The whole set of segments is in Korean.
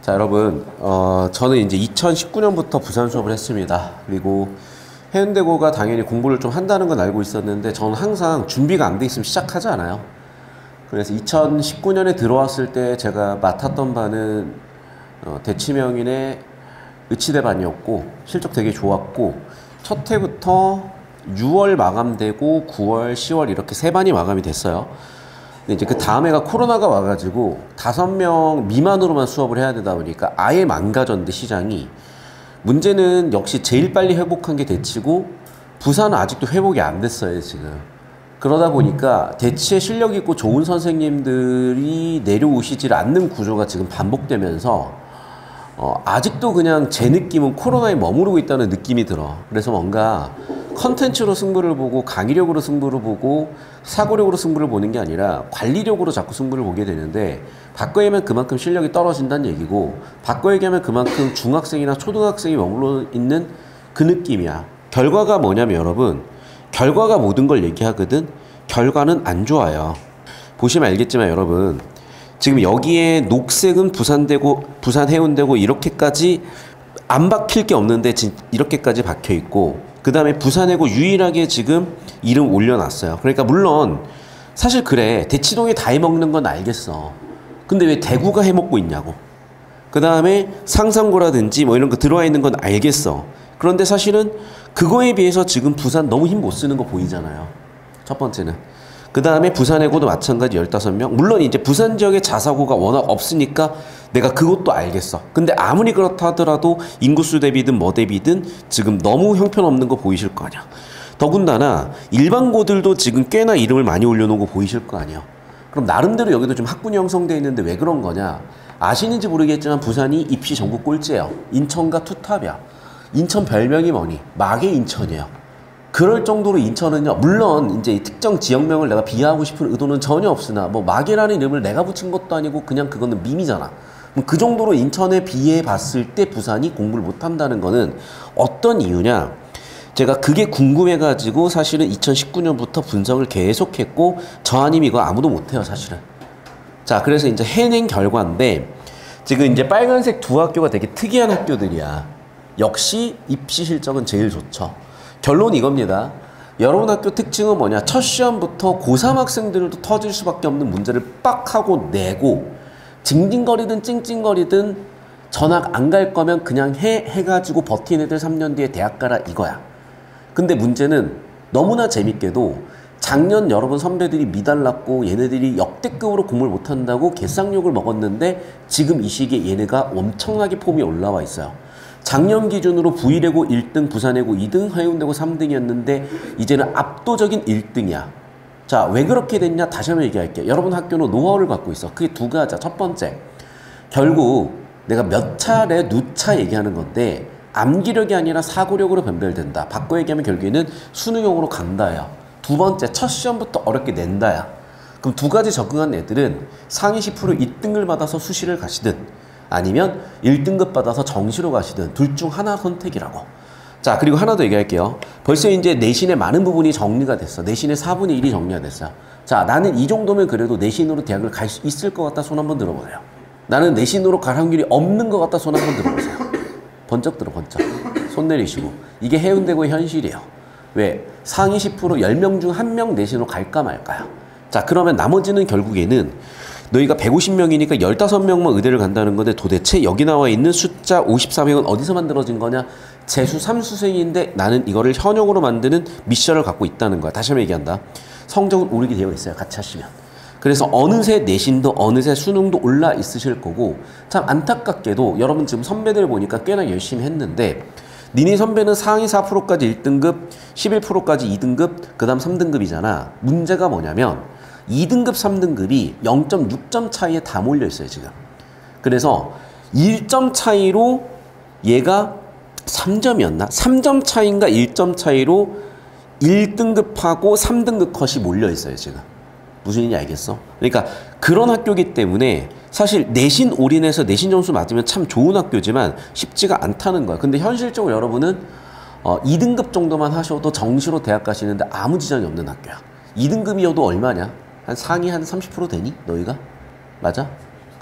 자, 여러분, 저는 이제 2019년부터 부산 수업을 했습니다. 그리고 해운대고가 당연히 공부를 좀 한다는 건 알고 있었는데 저는 항상 준비가 안 돼 있으면 시작하지 않아요. 그래서 2019년에 들어왔을 때 제가 맡았던 반은 대치명인의 의치대반이었고 실적 되게 좋았고 첫 해부터 6월 마감되고 9월, 10월 이렇게 세 반이 마감이 됐어요. 근데 이제 그 다음 해가 코로나가 와가지고 5명 미만으로만 수업을 해야 되다 보니까 아예 망가졌는데 시장이 문제는 역시 제일 빨리 회복한 게 대치고 부산은 아직도 회복이 안 됐어요 지금. 그러다 보니까 대치에 실력 있고 좋은 선생님들이 내려오시질 않는 구조가 지금 반복되면서 아직도 그냥 제 느낌은 코로나에 머무르고 있다는 느낌이 들어. 그래서 뭔가 컨텐츠로 승부를 보고 강의력으로 승부를 보고 사고력으로 승부를 보는 게 아니라 관리력으로 자꾸 승부를 보게 되는데 바꿔 얘기하면 그만큼 실력이 떨어진다는 얘기고 바꿔 얘기하면 그만큼 중학생이나 초등학생이 머물러 있는 그 느낌이야. 결과가 뭐냐면 여러분, 결과가 모든 걸 얘기하거든. 결과는 안 좋아요. 보시면 알겠지만 여러분, 지금 여기에 녹색은 부산대고 부산 해운대고 이렇게까지 안 박힐 게 없는데 이렇게까지 박혀 있고 그 다음에 부산해고 유일하게 지금 이름 올려놨어요. 그러니까 물론 사실 그래 대치동에 다 해먹는 건 알겠어. 근데 왜 대구가 해먹고 있냐고. 그 다음에 상상고라든지 뭐 이런 거 들어와 있는 건 알겠어. 그런데 사실은 그거에 비해서 지금 부산 너무 힘 못 쓰는 거 보이잖아요. 첫 번째는. 그 다음에 부산해고도 마찬가지 15명. 물론 이제 부산 지역의 자사고가 워낙 없으니까 내가 그것도 알겠어. 근데 아무리 그렇다 하더라도 인구수 대비든 뭐 대비든 지금 너무 형편없는 거 보이실 거 아니야. 더군다나 일반고들도 지금 꽤나 이름을 많이 올려놓은 거 보이실 거 아니야. 그럼 나름대로 여기도 좀 학군이 형성되어 있는데 왜 그런 거냐. 아시는지 모르겠지만 부산이 입시 전국 꼴찌예요. 인천과 투탑이야. 인천 별명이 뭐니? 마계 인천이에요. 그럴 정도로 인천은요, 물론 이제 특정 지역명을 내가 비하하고 싶은 의도는 전혀 없으나 뭐 마계라는 이름을 내가 붙인 것도 아니고 그냥 그거는 밈이잖아. 그 정도로 인천에 비해 봤을 때 부산이 공부를 못한다는 거는 어떤 이유냐. 제가 그게 궁금해가지고 사실은 2019년부터 분석을 계속했고 저 아니면 이거 아무도 못해요 사실은. 자, 그래서 이제 해낸 결과인데 지금 이제 빨간색 두 학교가 되게 특이한 학교들이야. 역시 입시 실적은 제일 좋죠. 결론 이겁니다. 여러분 학교 특징은 뭐냐. 첫 시험부터 고3 학생들도 터질 수밖에 없는 문제를 빡 하고 내고 징징거리든 찡찡거리든 전학 안 갈 거면 그냥 해가지고 버틴 애들 3년 뒤에 대학 가라 이거야. 근데 문제는 너무나 재밌게도 작년 여러분 선배들이 미달났고 얘네들이 역대급으로 공부를 못한다고 개쌍욕을 먹었는데 지금 이 시기에 얘네가 엄청나게 폼이 올라와 있어요. 작년 기준으로 V레고 1등, 부산해고 2등, 해운대고 3등이었는데 이제는 압도적인 1등이야. 자, 왜 그렇게 됐냐? 다시 한번 얘기할게요. 여러분 학교는 노하우를 갖고 있어. 그게 두 가지야. 첫 번째, 결국 내가 몇 차례 누차 얘기하는 건데 암기력이 아니라 사고력으로 변별된다. 바꿔 얘기하면 결국에는 수능형으로 간다야. 두 번째, 첫 시험부터 어렵게 낸다야. 그럼 두 가지 적응한 애들은 상위 10% 1등을 받아서 수시를 가시든 아니면 1등급 받아서 정시로 가시든 둘 중 하나 선택이라고. 자, 그리고 하나 더 얘기할게요. 벌써 이제 내신의 많은 부분이 정리가 됐어. 내신의 4분의 1이 정리가 됐어. 자, 나는 이 정도면 그래도 내신으로 대학을 갈 수 있을 것 같다. 손 한번 들어보세요. 나는 내신으로 갈 확률이 없는 것 같다. 손 한번 들어보세요. 번쩍 들어, 번쩍. 손 내리시고. 이게 해운대고의 현실이에요. 왜? 상위 10% 10명 중 1명 내신으로 갈까 말까요? 자, 그러면 나머지는 결국에는 너희가 150명이니까 15명만 의대를 간다는 건데 도대체 여기 나와 있는 숫자 54명은 어디서 만들어진 거냐? 재수 3수생인데 나는 이거를 현역으로 만드는 미션을 갖고 있다는 거야. 다시 한번 얘기한다. 성적은 오르게 되어 있어요. 같이 하시면. 그래서 어느새 내신도 어느새 수능도 올라 있으실 거고 참 안타깝게도 여러분 지금 선배들 보니까 꽤나 열심히 했는데 니네 선배는 상위 4%까지 1등급, 11%까지 2등급, 그 다음 3등급이잖아. 문제가 뭐냐면 2등급, 3등급이 0.6점 차이에 다 몰려있어요, 지금. 그래서 1점 차이로 얘가 3점이었나? 3점 차이인가 1점 차이로 1등급하고 3등급 컷이 몰려있어요, 지금. 무슨 일인지 알겠어? 그러니까 그런 학교이기 때문에 사실 내신 올인해서 내신 점수 맞으면 참 좋은 학교지만 쉽지가 않다는 거야. 근데 현실적으로 여러분은 2등급 정도만 하셔도 정시로 대학 가시는데 아무 지장이 없는 학교야. 2등급이어도 얼마냐? 한 상위 한 30% 되니? 너희가? 맞아?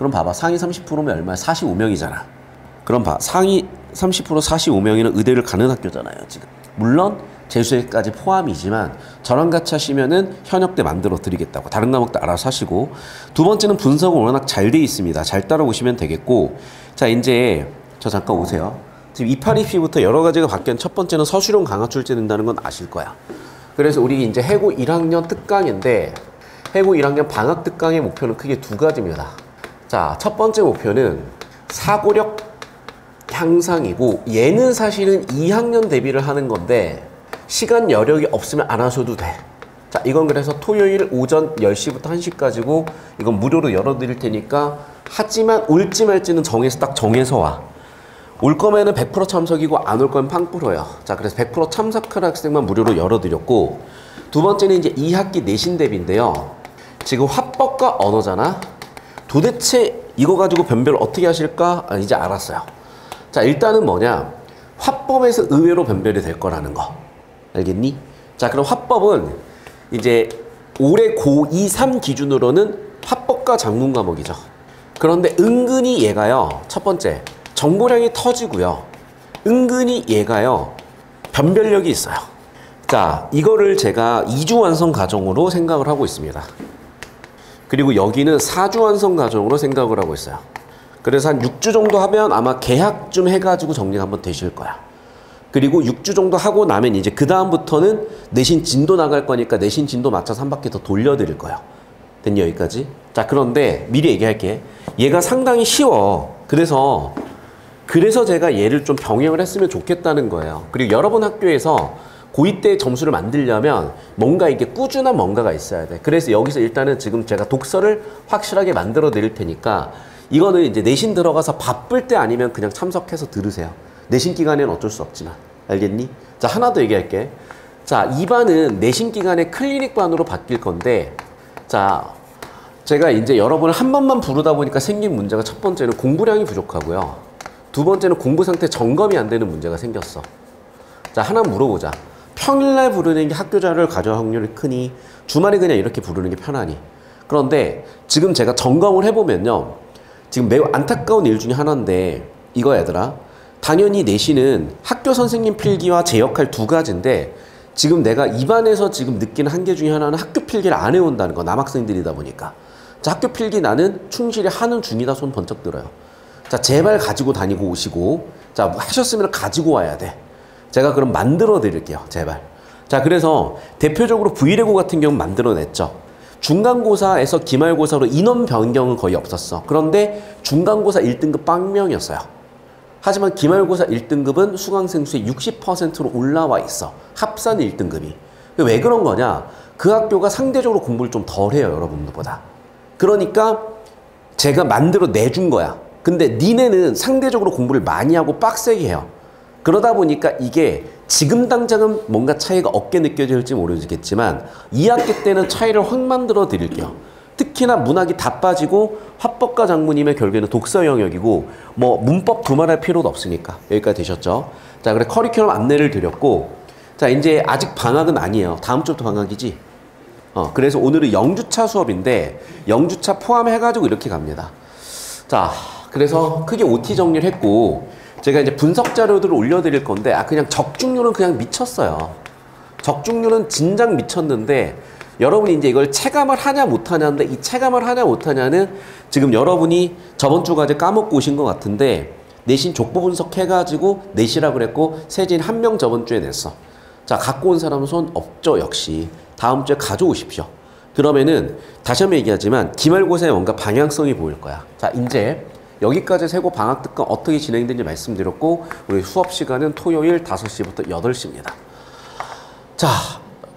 그럼 봐봐. 상위 30%면 얼마야? 45명이잖아. 그럼 봐. 상위 30% 45명이면 의대를 가는 학교잖아요, 지금. 물론 재수생까지 포함이지만 저랑 같이 하시면은 현역대 만들어 드리겠다고. 다른 과목도 알아서 하시고. 두 번째는 분석은 워낙 잘 돼 있습니다. 잘 따라오시면 되겠고. 자, 이제 저 잠깐 오세요. 지금 282P부터 여러 가지가 바뀌는 첫 번째는 서술형 강화 출제된다는 건 아실 거야. 그래서 우리 이제 해고 1학년 특강인데 해고 1학년 방학 특강의 목표는 크게 두 가지입니다. 자, 첫 번째 목표는 사고력 향상이고 얘는 사실은 2학년 대비를 하는 건데 시간 여력이 없으면 안 하셔도 돼. 자, 이건 그래서 토요일 오전 10시부터 1시까지고 이건 무료로 열어드릴 테니까 하지만 올지 말지는 딱 정해서 와. 올 거면은 100% 참석이고 안 올 거면 0%예요. 자, 그래서 100% 참석할 학생만 무료로 열어드렸고 두 번째는 이제 2학기 내신 대비인데요. 지금 화법과 언어잖아. 도대체 이거 가지고 변별을 어떻게 하실까? 이제 알았어요. 자, 일단은 뭐냐? 화법에서 의외로 변별이 될 거라는 거. 알겠니? 자, 그럼 화법은 이제 올해 고2, 3 기준으로는 화법과 작문 과목이죠. 그런데 은근히 얘가요. 첫 번째, 정보량이 터지고요. 은근히 얘가요. 변별력이 있어요. 자, 이거를 제가 2주 완성 과정으로 생각을 하고 있습니다. 그리고 여기는 4주 완성 과정으로 생각을 하고 있어요. 그래서 한 6주 정도 하면 아마 개학 좀 해가지고 정리가 한번 되실 거야. 그리고 6주 정도 하고 나면 이제 그 다음부터는 내신 진도 나갈 거니까 내신 진도 맞춰서 한 바퀴 더 돌려드릴 거야. 됐니 여기까지? 자, 그런데 미리 얘기할게. 얘가 상당히 쉬워. 그래서 제가 얘를 좀 병행을 했으면 좋겠다는 거예요. 그리고 여러분 학교에서 고2 때 점수를 만들려면 뭔가 이게 꾸준한 뭔가가 있어야 돼. 그래서 여기서 일단은 지금 제가 독서를 확실하게 만들어 드릴 테니까 이거는 이제 내신 들어가서 바쁠 때 아니면 그냥 참석해서 들으세요. 내신 기간에는 어쩔 수 없지만. 알겠니? 자, 하나 더 얘기할게. 자, 2반은 내신 기간에 클리닉반으로 바뀔 건데 자, 제가 이제 여러분을 한 번만 부르다 보니까 생긴 문제가 첫 번째는 공부량이 부족하고요. 두 번째는 공부 상태 점검이 안 되는 문제가 생겼어. 자, 하나 물어보자. 평일날 부르는 게 학교 자료를 가져올 확률이 크니 주말에 그냥 이렇게 부르는 게 편하니. 그런데 지금 제가 점검을 해보면요. 지금 매우 안타까운 일 중에 하나인데 이거 얘들아. 당연히 내신은 학교 선생님 필기와 제 역할 두 가지인데 지금 내가 입안에서 지금 느끼는 한계 중에 하나는 학교 필기를 안 해온다는 거. 남학생들이다 보니까. 자, 학교 필기 나는 충실히 하는 중이다. 손 번쩍 들어요. 자, 제발 가지고 다니고 오시고 자, 하셨으면 가지고 와야 돼. 제가 그럼 만들어 드릴게요. 제발. 자, 그래서 대표적으로 브이레고 같은 경우 만들어냈죠. 중간고사에서 기말고사로 인원 변경은 거의 없었어. 그런데 중간고사 1등급 빵명이었어요. 하지만 기말고사 1등급은 수강생 수의 60%로 올라와 있어. 합산 1등급이. 왜 그런 거냐? 그 학교가 상대적으로 공부를 좀 덜 해요. 여러분들보다. 그러니까 제가 만들어 내준 거야. 근데 니네는 상대적으로 공부를 많이 하고 빡세게 해요. 그러다 보니까 이게 지금 당장은 뭔가 차이가 없게 느껴질지 모르겠지만 2학기 때는 차이를 확 만들어 드릴게요. 특히나 문학이 다 빠지고 화법과 작문이면 결국에는 독서 영역이고 뭐 문법 두말할 필요도 없으니까 여기까지 되셨죠? 자, 그래 커리큘럼 안내를 드렸고 자, 이제 아직 방학은 아니에요. 다음 주부터 방학이지? 그래서 오늘은 0주차 수업인데 0주차 포함해가지고 이렇게 갑니다. 자, 그래서 크게 OT 정리를 했고 제가 이제 분석 자료들을 올려드릴 건데 그냥 적중률은 그냥 미쳤어요. 적중률은 진작 미쳤는데 여러분이 이제 이걸 체감을 하냐 못하냐인데 이 체감을 하냐 못하냐는 지금 여러분이 저번 주까지 까먹고 오신 것 같은데 내신 족보 분석해가지고 내시라 그랬고 세진 한 명 저번 주에 냈어. 자, 갖고 온 사람은 손 없죠. 역시 다음 주에 가져오십시오. 그러면은 다시 한번 얘기하지만 기말고사에 뭔가 방향성이 보일 거야. 자, 이제 여기까지 세고 방학 특강 어떻게 진행되는지 말씀드렸고 우리 수업 시간은 토요일 5시부터 8시입니다. 자,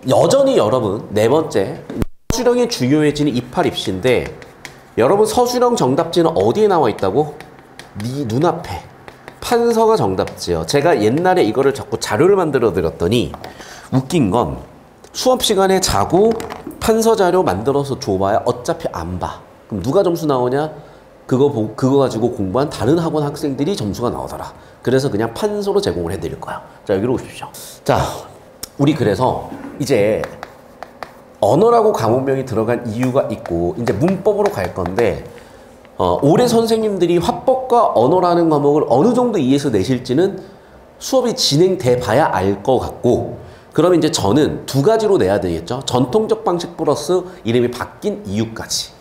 여전히 여러분 네 번째 서술형이 중요해지는 28 입시인데 여러분 서술형 정답지는 어디에 나와 있다고? 네 눈앞에 판서가 정답지요. 제가 옛날에 이거를 자꾸 자료를 만들어 드렸더니 웃긴 건 수업 시간에 자고 판서 자료 만들어서 줘봐야 어차피 안 봐. 그럼 누가 점수 나오냐? 그거 가지고 공부한 다른 학원 학생들이 점수가 나오더라. 그래서 그냥 판서로 제공을 해드릴 거야. 자, 여기로 오십시오. 자, 우리 그래서 이제 언어라고 과목명이 들어간 이유가 있고 이제 문법으로 갈 건데 올해 선생님들이 화법과 언어라는 과목을 어느 정도 이해해서 내실지는 수업이 진행돼 봐야 알 것 같고, 그러면 이제 저는 두 가지로 내야 되겠죠. 전통적 방식 플러스 이름이 바뀐 이유까지.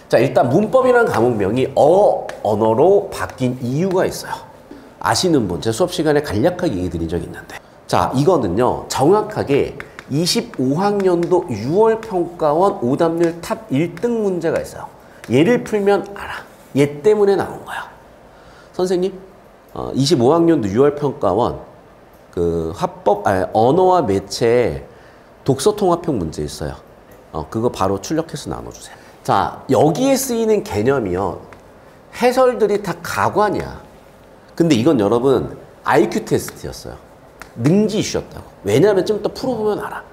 자, 일단 문법이라는 과목명이 언어로 바뀐 이유가 있어요. 아시는 분, 제 수업 시간에 간략하게 얘기 드린 적이 있는데. 자, 이거는요, 정확하게 25학년도 6월 평가원 오답률 탑 1등 문제가 있어요. 얘를 풀면 알아. 얘 때문에 나온 거야. 선생님, 25학년도 6월 평가원 그 언어와 매체 독서 통합형 문제 있어요. 그거 바로 출력해서 나눠주세요. 자, 여기에 쓰이는 개념이요, 해설들이 다 가관이야. 근데 이건 여러분 IQ 테스트였어요. 능지 이슈였다고. 왜냐하면 좀 더 풀어보면 알아.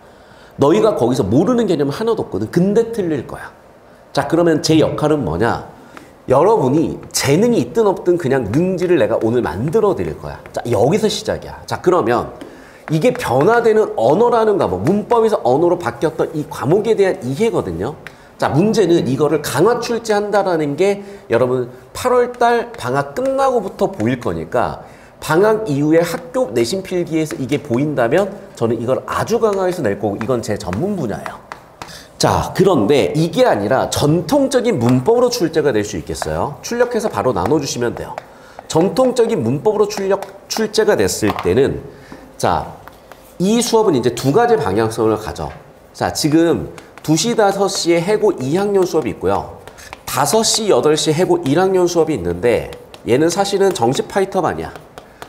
너희가 거기서 모르는 개념은 하나도 없거든. 근데 틀릴 거야. 자, 그러면 제 역할은 뭐냐? 여러분이 재능이 있든 없든 그냥 능지를 내가 오늘 만들어 드릴 거야. 자, 여기서 시작이야. 자, 그러면 이게 변화되는 언어라는 과목, 문법에서 언어로 바뀌었던 이 과목에 대한 이해거든요. 자, 문제는 이거를 강화 출제한다라는 게 여러분 8월달 방학 끝나고부터 보일 거니까, 방학 이후에 학교 내신 필기에서 이게 보인다면 저는 이걸 아주 강화해서 낼 거고, 이건 제 전문 분야예요. 자, 그런데 이게 아니라 전통적인 문법으로 출제가 될 수 있겠어요. 출력해서 바로 나눠주시면 돼요. 전통적인 문법으로 출제가 됐을 때는, 자, 이 수업은 이제 두 가지 방향성을 가져. 자, 지금 2시, 5시에 해고 2학년 수업이 있고요. 5시, 8시 해고 1학년 수업이 있는데, 얘는 사실은 정식 파이터반이야.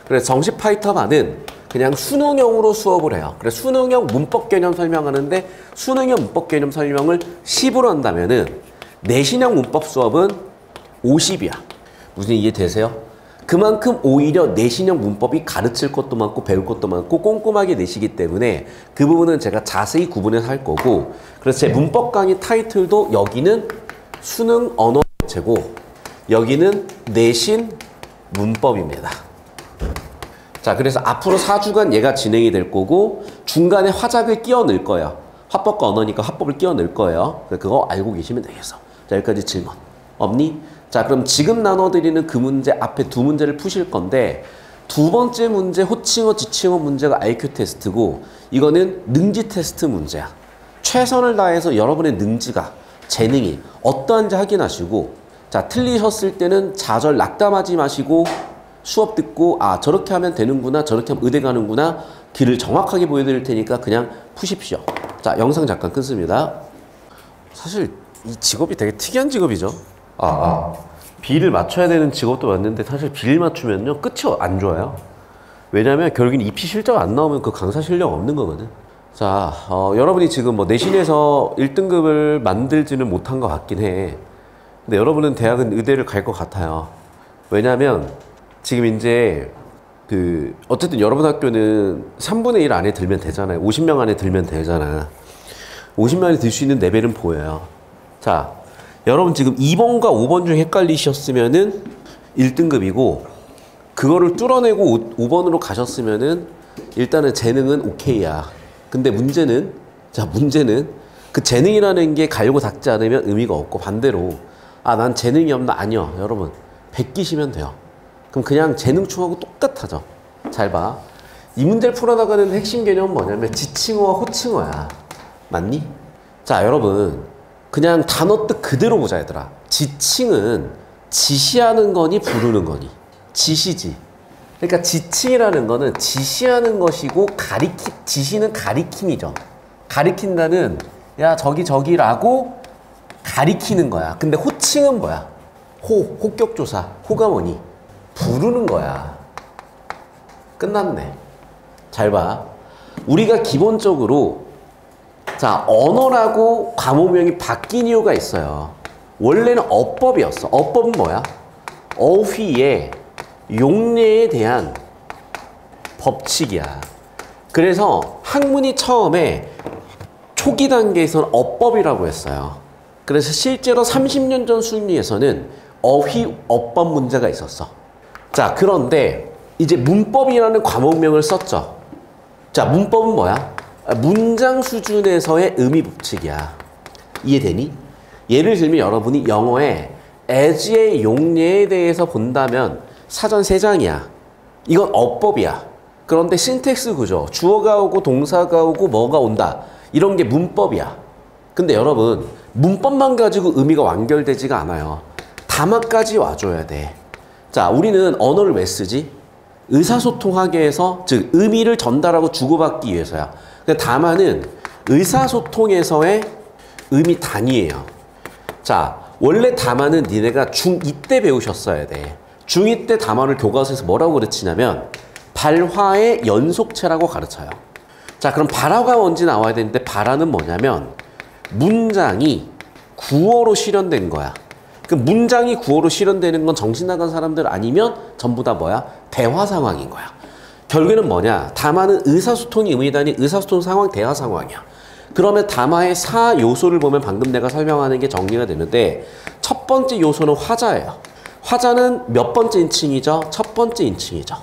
그래서 정식 파이터반은 그냥 수능형으로 수업을 해요. 그래서 수능형 문법 개념 설명하는데, 수능형 문법 개념 설명을 10으로 한다면은 내신형 문법 수업은 50이야. 무슨 이해되세요? 그만큼 오히려 내신형 문법이 가르칠 것도 많고 배울 것도 많고 꼼꼼하게 내시기 때문에 그 부분은 제가 자세히 구분해서 할 거고, 그래서 제 문법 강의 타이틀도 여기는 수능 언어 매체고 여기는 내신 문법입니다. 자, 그래서 앞으로 4주간 얘가 진행이 될 거고, 중간에 화작을 끼워 넣을 거예요. 화법과 언어니까 화법을 끼워 넣을 거예요. 그거 알고 계시면 되겠어. 자, 여기까지 질문 없니? 자, 그럼 지금 나눠드리는 그 문제 앞에 두 문제를 푸실 건데, 두 번째 문제 호칭어 지칭어 문제가 IQ 테스트고, 이거는 능지 테스트 문제야. 최선을 다해서 여러분의 능지가, 재능이 어떠한지 확인하시고, 자, 틀리셨을 때는 좌절 낙담하지 마시고 수업 듣고, 아, 저렇게 하면 되는구나, 저렇게 하면 의대 가는구나, 길을 정확하게 보여드릴 테니까 그냥 푸십시오. 자, 영상 잠깐 끊습니다. 사실 이 직업이 되게 특이한 직업이죠. 비를 맞춰야 되는 직업도 맞는데, 사실 비를 맞추면요 끝이 안 좋아요. 왜냐면 결국엔 입시 실적 안 나오면 그 강사 실력 없는 거거든. 자, 여러분이 지금 뭐 내신에서 1등급을 만들지는 못한 것 같긴 해. 근데 여러분은 대학은 의대를 갈 것 같아요. 왜냐면 지금 이제 어쨌든 여러분 학교는 3분의 1 안에 들면 되잖아요. 50명 안에 들면 되잖아. 50명 안에 들 수 있는 레벨은 보여요. 자, 여러분 지금 2번과 5번 중에 헷갈리셨으면은 1등급이고, 그거를 뚫어내고 5번으로 가셨으면은 일단은 재능은 오케이야. 근데 문제는 그 재능이라는 게 갈고 닦지 않으면 의미가 없고, 반대로 난 재능이 없나? 아니요. 여러분 100 끼시면 돼요. 그럼 그냥 재능충하고 똑같아져. 잘 봐. 이 문제를 풀어나가는 핵심 개념은 뭐냐면 지칭어와 호칭어야. 맞니? 자, 여러분 그냥 단어 뜻 그대로 보자, 얘들아. 지칭은 지시하는 거니 부르는 거니? 지시지. 그러니까 지칭이라는 거는 지시하는 것이고, 지시는 가리킴이죠. 가리킨다는, 야, 저기라고 가리키는 거야. 근데 호칭은 뭐야? 호격조사. 호가 뭐니? 부르는 거야. 끝났네. 잘 봐. 우리가 기본적으로, 자, 언어라고 과목명이 바뀐 이유가 있어요. 원래는 어법이었어. 어법은 뭐야? 어휘의 용례에 대한 법칙이야. 그래서 학문이 처음에 초기 단계에서는 어법이라고 했어요. 그래서 실제로 30년 전 수능에서는 어휘, 어법 문제가 있었어. 자, 그런데 이제 문법이라는 과목명을 썼죠. 자, 문법은 뭐야? 문장 수준에서의 의미 법칙이야. 이해되니? 예를 들면 여러분이 영어에 as의 용례에 대해서 본다면 사전 3장이야. 이건 어법이야. 그런데 신텍스 구조, 주어가 오고 동사가 오고 뭐가 온다. 이런 게 문법이야. 근데 여러분, 문법만 가지고 의미가 완결되지가 않아요. 담화까지 와줘야 돼. 자, 우리는 언어를 왜 쓰지? 의사소통하기 위해서, 즉 의미를 전달하고 주고받기 위해서야. 근데 담화는 의사소통에서의 의미 단위예요. 자, 원래 담화는 니네가 중2 때 배우셨어야 돼. 중2 때 담화를 교과서에서 뭐라고 가르치냐면 발화의 연속체라고 가르쳐요. 자, 그럼 발화가 뭔지 나와야 되는데 발화는 뭐냐면 문장이 구어로 실현된 거야. 그 문장이 구어로 실현되는 건 정신 나간 사람들 아니면 전부 다 뭐야? 대화 상황인 거야. 결국에는 뭐냐? 담화는 의사소통이 의미다니 의사소통 상황, 대화 상황이야. 그러면 담화의 4요소를 보면 방금 내가 설명하는 게 정리가 되는데 첫 번째 요소는 화자예요. 화자는 몇 번째 인칭이죠? 첫 번째 인칭이죠.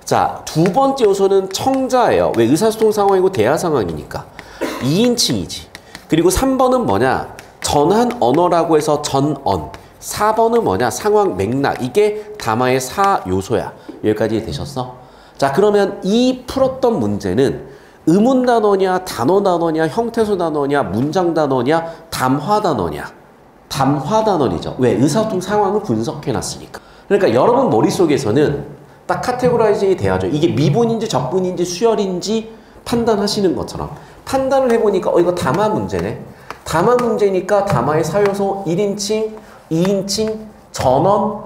자, 두 번째 요소는 청자예요. 왜? 의사소통 상황이고 대화 상황이니까. 2인칭이지. 그리고 3번은 뭐냐? 전한 언어라고 해서 전언. 4번은 뭐냐? 상황, 맥락. 이게 담화의 4요소야. 여기까지 되셨어? 자, 그러면 이 풀었던 문제는 의문 단어냐, 단어 단어냐, 형태소 단어냐, 문장 단어냐, 담화 단어냐. 담화 단어이죠. 왜? 의사소통 상황을 분석해놨으니까. 그러니까 여러분 머릿속에서는 딱 카테고라이징이 돼야죠. 이게 미분인지 적분인지 수열인지 판단하시는 것처럼. 판단을 해보니까 이거 담화 문제네. 담화 문제니까 담화의 4요소 1인칭, 2인칭, 전언,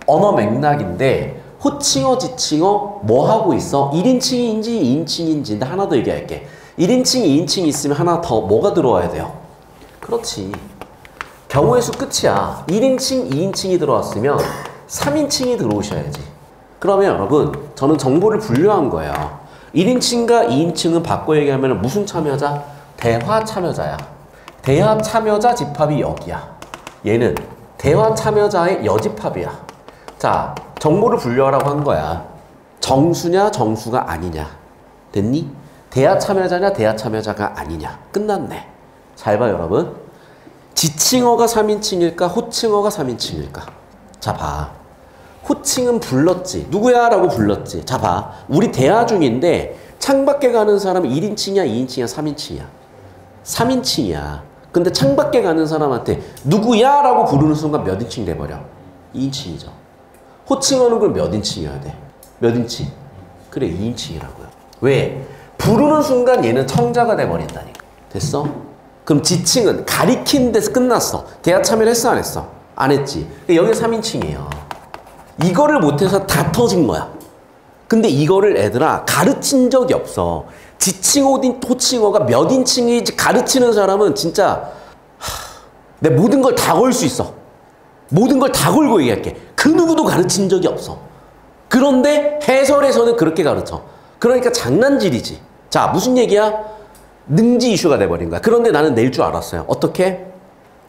언어 맥락인데 호칭어, 지칭어 뭐 하고 있어? 1인칭인지 2인칭인지 하나 더 얘기할게. 1인칭, 2인칭이 있으면 하나 더 뭐가 들어와야 돼요? 그렇지. 경우의 수 끝이야. 1인칭, 2인칭이 들어왔으면 3인칭이 들어오셔야지. 그러면 여러분, 저는 정보를 분류한 거예요. 1인칭과 2인칭은 바꿔 얘기하면 무슨 참여자? 대화 참여자야. 대화 참여자 집합이 여기야. 얘는 대화 참여자의 여집합이야. 자, 정보를 분류하라고 한 거야. 정수냐 정수가 아니냐. 됐니? 대화 참여자냐 대화 참여자가 아니냐. 끝났네. 잘 봐 여러분. 지칭어가 3인칭일까 호칭어가 3인칭일까. 자 봐. 호칭은 불렀지. 누구야? 라고 불렀지. 자 봐. 우리 대화 중인데 창밖에 가는 사람은 1인칭이야 2인칭이야 3인칭이야. 3인칭이야. 근데 창밖에 가는 사람한테 누구야? 라고 부르는 순간 몇 인칭 돼버려? 2인칭이죠. 호칭어는 그럼 몇 인칭이어야 돼? 몇 인칭? 그래 2인칭이라고요. 왜? 부르는 순간 얘는 청자가 돼버린다니까. 됐어? 그럼 지칭은 가리킨 데서 끝났어. 대화 참여를 했어 안 했어? 안 했지. 여기 3인칭이에요. 이거를 못해서 다 터진 거야. 근데 이거를 애들아 가르친 적이 없어. 지칭어, 호칭어가 몇 인칭인지 가르치는 사람은 진짜 내 모든 걸 다 걸 수 있어. 모든 걸 다 걸고 얘기할게. 그 누구도 가르친 적이 없어. 그런데 해설에서는 그렇게 가르쳐. 그러니까 장난질이지. 자, 무슨 얘기야? 능지 이슈가 돼버린 거야. 그런데 나는 낼 줄 알았어요. 어떻게?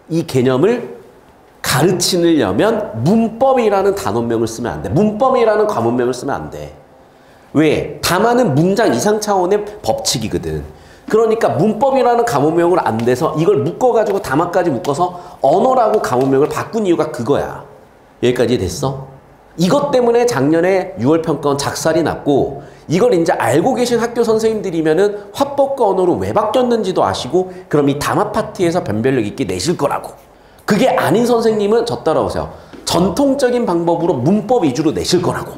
이 개념을 가르치려면 문법이라는 단원명을 쓰면 안 돼. 문법이라는 과문명을 쓰면 안 돼. 왜? 담화는 문장 이상 차원의 법칙이거든. 그러니까 문법이라는 가문명을 안 돼서 이걸 묶어가지고 담화까지 묶어서 언어라고 가문명을 바꾼 이유가 그거야. 여기까지 됐어? 이것 때문에 작년에 6월 평가원 작살이 났고 이걸 이제 알고 계신 학교 선생님들이면은 화법과 언어로 왜 바뀌었는지도 아시고 그럼 이 담화 파트에서 변별력 있게 내실 거라고. 그게 아닌 선생님은 저 따라오세요. 전통적인 방법으로 문법 위주로 내실 거라고.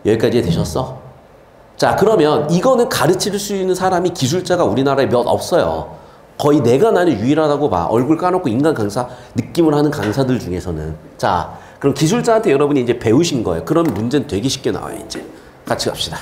여기까지 되셨어? 자, 그러면 이거는 가르칠 수 있는 사람이 기술자가 우리나라에 몇 없어요. 거의 내가 나는 유일하다고 봐. 얼굴 까놓고 인간 강사 느낌을 하는 강사들 중에서는. 자, 그럼 기술자한테 여러분이 이제 배우신 거예요. 그럼 문제는 되게 쉽게 나와요, 이제. 같이 갑시다.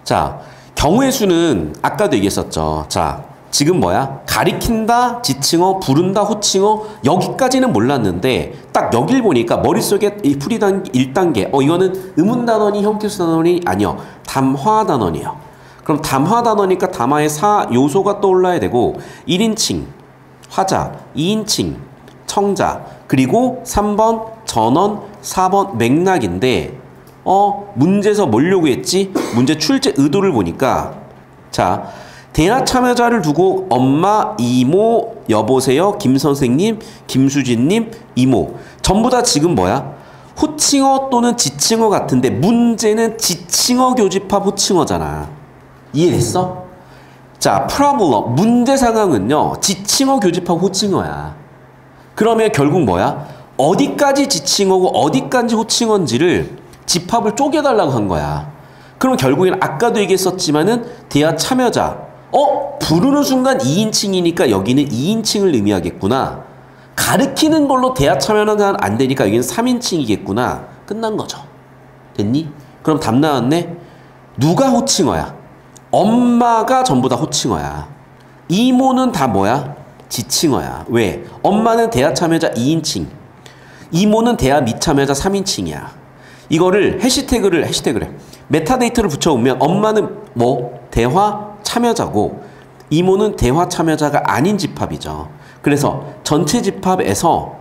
자, 경우의 수는 아까도 얘기했었죠. 자, 지금 뭐야? 가리킨다, 지칭어, 부른다, 호칭어 여기까지는 몰랐는데 딱 여길 보니까 머릿속에 이 풀이 1단계 이거는 의문단원이 형태수 단원이 아니요. 담화 단원이에요. 그럼 담화 단원이니까 담화의 4요소가 떠올라야 되고 1인칭, 화자, 2인칭, 청자 그리고 3번 전원, 4번 맥락인데 문제에서 뭘 요구했지? 문제 출제 의도를 보니까 자 대화 참여자를 두고 엄마, 이모, 여보세요, 김선생님, 김수진님, 이모. 전부 다 지금 뭐야? 호칭어 또는 지칭어 같은데 문제는 지칭어 교집합 호칭어잖아. 이해됐어? 자, 프라블럼, 문제 상황은요. 지칭어 교집합 호칭어야. 그러면 결국 뭐야? 어디까지 지칭어고 어디까지 호칭어인지를 집합을 쪼개달라고 한 거야. 그럼 결국엔 아까도 얘기했었지만은 대화 참여자. 부르는 순간 2인칭이니까 여기는 2인칭을 의미하겠구나. 가르키는 걸로 대화 참여는 안 되니까 여기는 3인칭이겠구나. 끝난 거죠. 됐니? 그럼 답 나왔네? 누가 호칭어야? 엄마가 전부 다 호칭어야. 이모는 다 뭐야? 지칭어야. 왜? 엄마는 대화 참여자 2인칭. 이모는 대화 미참여자 3인칭이야. 이거를 해시태그래. 메타데이터를 붙여오면 엄마는 뭐? 대화 참여자고 이모는 대화 참여자가 아닌 집합이죠. 그래서 전체 집합에서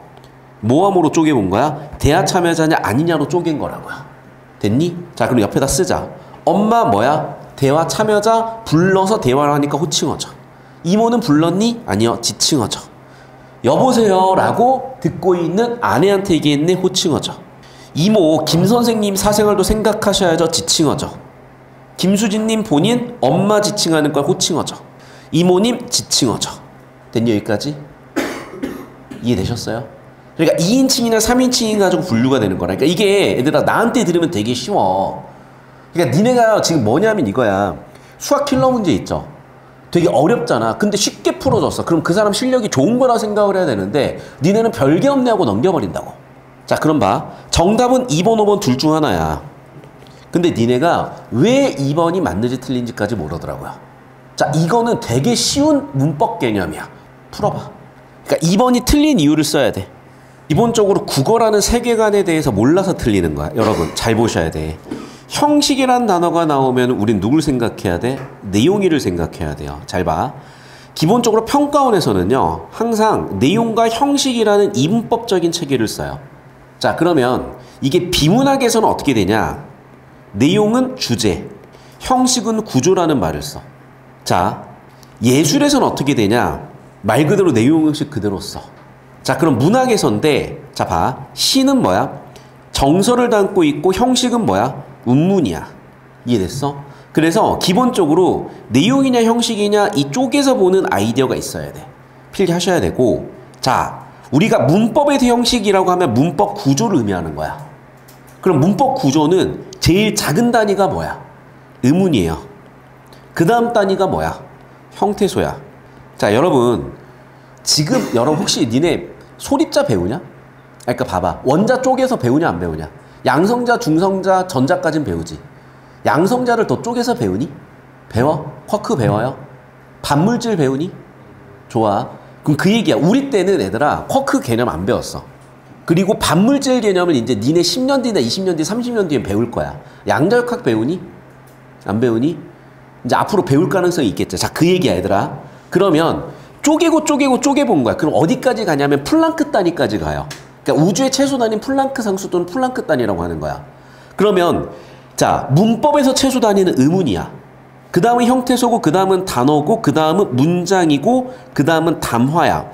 모함으로 쪼개본 거야? 대화 참여자냐 아니냐로 쪼갠 거라고요. 됐니? 자, 그럼 옆에다 쓰자. 엄마 뭐야? 대화 참여자 불러서 대화를 하니까 호칭어죠. 이모는 불렀니? 아니요, 지칭어죠. 여보세요 라고 듣고 있는 아내한테 얘기했네, 호칭어죠. 이모, 김선생님 사생활도 생각하셔야죠, 지칭어죠. 김수진님 본인 엄마 지칭하는 걸 호칭어죠. 이모님 지칭어죠. 됐니? 여기까지? 이해되셨어요? 그러니까 2인칭이나 3인칭이 가지고 분류가 되는 거라. 그러니까 이게 얘들아 나한테 들으면 되게 쉬워. 그러니까 니네가 지금 뭐냐면 이거야. 수학 킬러 문제 있죠. 되게 어렵잖아. 근데 쉽게 풀어줬어. 그럼 그 사람 실력이 좋은 거라 생각을 해야 되는데 니네는 별게 없네 하고 넘겨버린다고. 자, 그럼 봐. 정답은 2번, 5번 둘 중 하나야. 근데 니네가 왜 2번이 맞는지 틀린지까지 모르더라고요. 자, 이거는 되게 쉬운 문법 개념이야. 풀어봐. 그러니까 2번이 틀린 이유를 써야 돼. 기본적으로 국어라는 세계관에 대해서 몰라서 틀리는 거야. 여러분 잘 보셔야 돼. 형식이라는 단어가 나오면 우린 누굴 생각해야 돼? 내용이를 생각해야 돼요. 잘 봐. 기본적으로 평가원에서는요. 항상 내용과 형식이라는 이문법적인 체계를 써요. 자, 그러면 이게 비문학에서는 어떻게 되냐? 내용은 주제, 형식은 구조라는 말을 써. 자, 예술에서는 어떻게 되냐? 말 그대로 내용 형식 그대로 써. 자, 그럼 문학에서인데, 자, 봐. 시는 뭐야? 정서를 담고 있고 형식은 뭐야? 운문이야. 이해됐어? 그래서 기본적으로 내용이냐 형식이냐 이 쪽에서 보는 아이디어가 있어야 돼. 필기하셔야 되고, 자, 우리가 문법의 형식이라고 하면 문법 구조를 의미하는 거야. 그럼 문법 구조는 제일 작은 단위가 뭐야? 의문이에요. 그 다음 단위가 뭐야? 형태소야. 자, 여러분 지금 여러분 혹시 니네 소립자 배우냐? 그러니까 봐봐. 원자 쪼개서 배우냐 안 배우냐? 양성자, 중성자, 전자까진 배우지. 양성자를 더 쪼개서 배우니? 배워? 쿼크 배워요? 반물질 배우니? 좋아. 그럼 그 얘기야. 우리 때는 얘들아 쿼크 개념 안 배웠어. 그리고 반물질 개념을 이제 니네 10년 뒤나 20년 뒤, 30년 뒤에 배울 거야. 양자역학 배우니? 안 배우니? 이제 앞으로 배울 가능성이 있겠죠. 자, 그 얘기야 얘들아. 그러면 쪼개본 거야. 그럼 어디까지 가냐면 플랑크 단위까지 가요. 그러니까 우주의 최소 단위는 플랑크 상수 또는 플랑크 단위라고 하는 거야. 그러면 자, 문법에서 최소 단위는 의문이야. 그 다음은 형태소고, 그 다음은 단어고, 그 다음은 문장이고, 그 다음은 담화야.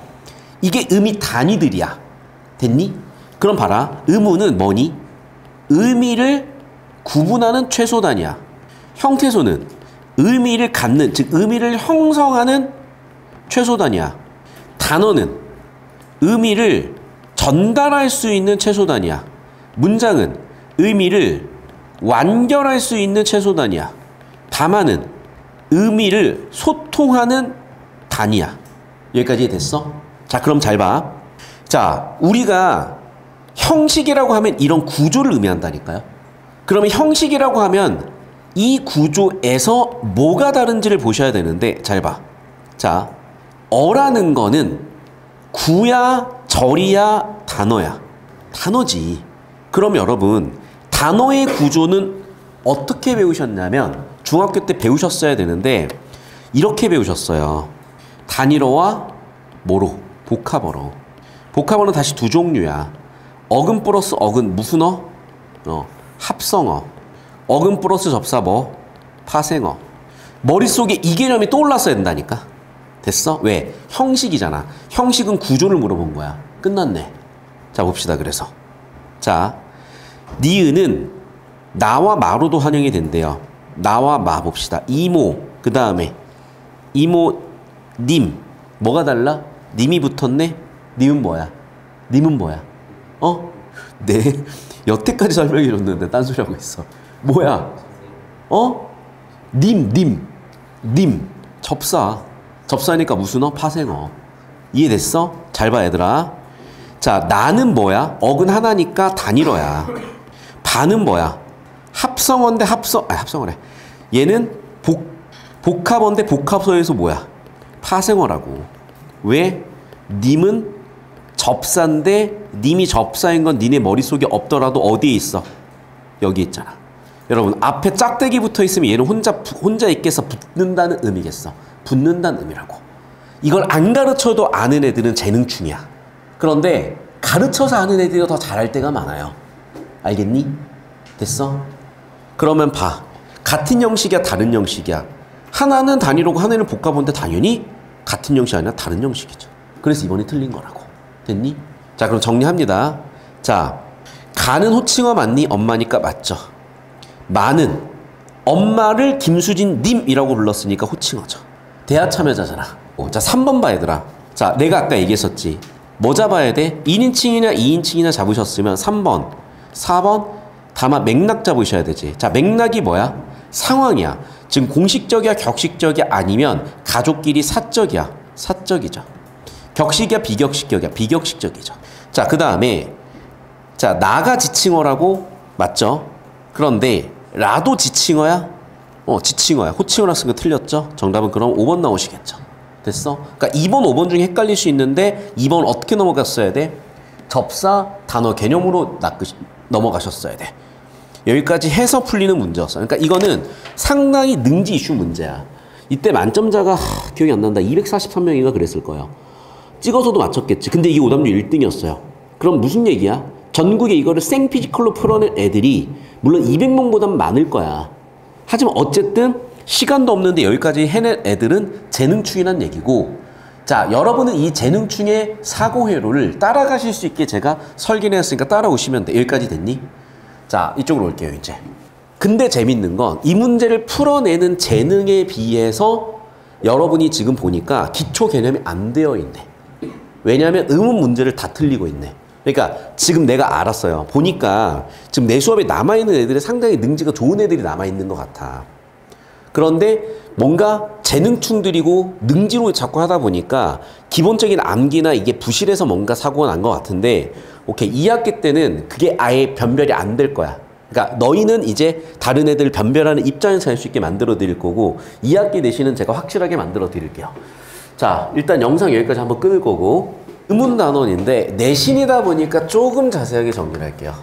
이게 의미 단위들이야. 됐니? 그럼 봐라. 의문은 뭐니? 의미를 구분하는 최소 단위야. 형태소는 의미를 갖는, 즉 의미를 형성하는 최소 단위야. 단어는 의미를 전달할 수 있는 최소 단위야. 문장은 의미를 완결할 수 있는 최소 단위야. 담화는 의미를 소통하는 단위야. 여기까지 됐어? 자, 그럼 잘 봐. 자, 우리가 형식이라고 하면 이런 구조를 의미한다니까요. 그러면 형식이라고 하면 이 구조에서 뭐가 다른지를 보셔야 되는데, 잘 봐. 자, 어라는 거는 구야, 절이야, 단어야. 단어지. 그럼 여러분, 단어의 구조는 어떻게 배우셨냐면 중학교 때 배우셨어야 되는데 이렇게 배우셨어요. 단일어와 뭐로? 복합어로. 복합어는 다시 두 종류야. 어근 플러스 어근 무슨 어? 합성어. 어근 플러스 접사어 파생어. 머릿속에 이 개념이 떠올랐어야 된다니까. 됐어? 왜? 형식이잖아. 형식은 구조를 물어본 거야. 끝났네. 자, 봅시다. 그래서. 자, 니은은 나와 마로도 활용이 된대요. 나와 마 봅시다. 이모, 그 다음에 이모, 님. 뭐가 달라? 님이 붙었네? 님은 뭐야? 님은 뭐야? 어? 네. 여태까지 설명해 줬는데 딴소리 하고 있어. 뭐야? 어? 님. 접사. 접사니까 무슨 어? 파생어. 이해됐어? 잘 봐, 얘들아. 자, 나는 뭐야? 어근 하나니까 단일어야. 반은 뭐야? 합성어인데 합성어래. 얘는 복합어인데 복합서에서 뭐야? 파생어라고. 왜? 님은 접사인데 님이 접사인 건 니네 머릿속에 없더라도 어디에 있어? 여기 있잖아. 여러분, 앞에 짝대기 붙어 있으면 얘는 혼자 있겠어? 붙는다는 의미겠어? 붙는다는 의미라고. 이걸 안 가르쳐도 아는 애들은 재능충이야. 그런데 가르쳐서 아는 애들이 더 잘할 때가 많아요. 알겠니? 됐어? 그러면 봐. 같은 형식이야, 다른 형식이야? 하나는 단위로고 하나는 복합어인데 당연히 같은 형식이 아니라 다른 형식이죠. 그래서 이번에 틀린 거라고. 됐니? 자, 그럼 정리합니다. 자, 가는 호칭어 맞니? 엄마니까 맞죠. 마는 엄마를 김수진 님이라고 불렀으니까 호칭어죠. 대하 참여자잖아. 자, 3번 봐, 얘들아. 자, 내가 아까 얘기했었지. 뭐 잡아야 돼? 1인칭이나 2인칭이나 잡으셨으면 3번, 4번 다만 맥락 잡으셔야 되지. 자, 맥락이 뭐야? 상황이야. 지금 공식적이야, 격식적이야, 아니면 가족끼리 사적이야. 사적이죠. 격식이야, 비격식적이야. 비격식적이죠. 자, 그 다음에 자, 나가 지칭어라고 맞죠? 그런데 라도 지칭어야? 지칭어야. 호칭어라 쓴 거 틀렸죠? 정답은 그럼 5번 나오시겠죠. 됐어? 그러니까 2번, 5번 중에 헷갈릴 수 있는데 2번 어떻게 넘어갔어야 돼? 접사, 단어 개념으로 넘어가셨어야 돼. 여기까지 해서 풀리는 문제였어. 그러니까 이거는 상당히 능지 이슈 문제야. 이때 만점자가 기억이 안 난다. 243명인가 그랬을 거예요. 찍어서도 맞췄겠지. 근데 이게 오답률 1등이었어요. 그럼 무슨 얘기야? 전국에 이거를 생피지컬로 풀어낸 애들이 물론 200명보다 많을 거야. 하지만 어쨌든 시간도 없는데 여기까지 해낸 애들은 재능충이란 얘기고, 자, 여러분은 이 재능충의 사고 회로를 따라가실 수 있게 제가 설계를 했으니까 따라오시면 돼. 여기까지 됐니? 자, 이쪽으로 올게요, 이제. 근데 재밌는 건 이 문제를 풀어내는 재능에 비해서 여러분이 지금 보니까 기초 개념이 안 되어 있네. 왜냐하면 의문 문제를 다 틀리고 있네. 그러니까 지금 내가 알았어요. 보니까 지금 내 수업에 남아있는 애들이 상당히 능지가 좋은 애들이 남아있는 것 같아. 그런데 뭔가 재능충들이고 능지로 자꾸 하다 보니까 기본적인 암기나 이게 부실해서 뭔가 사고가 난 것 같은데, 오케이, 2학기 때는 그게 아예 변별이 안 될 거야. 그러니까 너희는 이제 다른 애들 변별하는 입장에서 할 수 있게 만들어 드릴 거고, 2학기 내신은 제가 확실하게 만들어 드릴게요. 자, 일단 영상 여기까지 한번 끊을 거고, 의문단원인데 내신이다 보니까 조금 자세하게 정리를 할게요.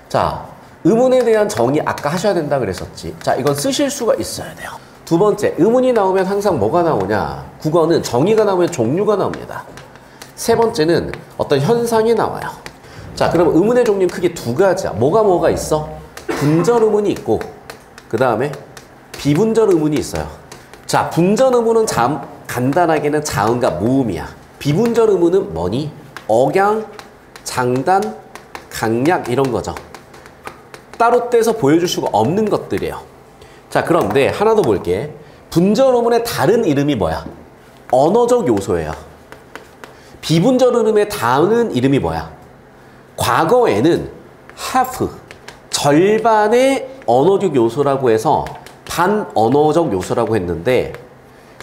자, 의문에 대한 정의 아까 하셔야 된다 그랬었지. 자, 이건 쓰실 수가 있어야 돼요. 두 번째, 의문이 나오면 항상 뭐가 나오냐? 국어는 정의가 나오면 종류가 나옵니다. 세 번째는 어떤 현상이 나와요. 자, 그럼 의문의 종류는 크게 두 가지야. 뭐가 있어? 분절 의문이 있고, 그 다음에 비분절 의문이 있어요. 자, 분절 의문은 간단하게는 자음과 모음이야. 비분절 의문은 뭐니? 억양, 장단, 강약 이런 거죠. 따로 떼서 보여줄 수가 없는 것들이에요. 자, 그런데 하나 더 볼게. 분절 의문의 다른 이름이 뭐야? 언어적 요소예요. 비분절 의문의 다른 이름이 뭐야? 과거에는 half, 절반의 언어적 요소라고 해서 반언어적 요소라고 했는데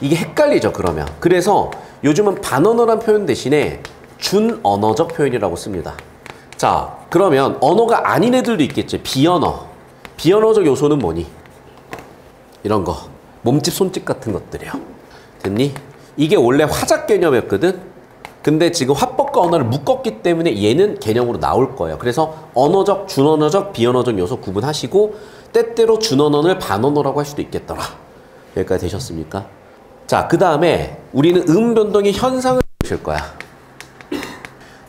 이게 헷갈리죠, 그러면. 그래서 요즘은 반언어란 표현 대신에 준언어적 표현이라고 씁니다. 자, 그러면 언어가 아닌 애들도 있겠죠. 비언어. 비언어적 요소는 뭐니? 이런 거. 몸집, 손집 같은 것들이요. 됐니? 이게 원래 화작 개념이었거든? 근데 지금 화법과 언어를 묶었기 때문에 얘는 개념으로 나올 거예요. 그래서 언어적, 준언어적, 비언어적 요소 구분하시고 때때로 준언어를 반언어라고 할 수도 있겠더라. 여기까지 되셨습니까? 자, 그 다음에 우리는 변동의 현상을 보실 거야.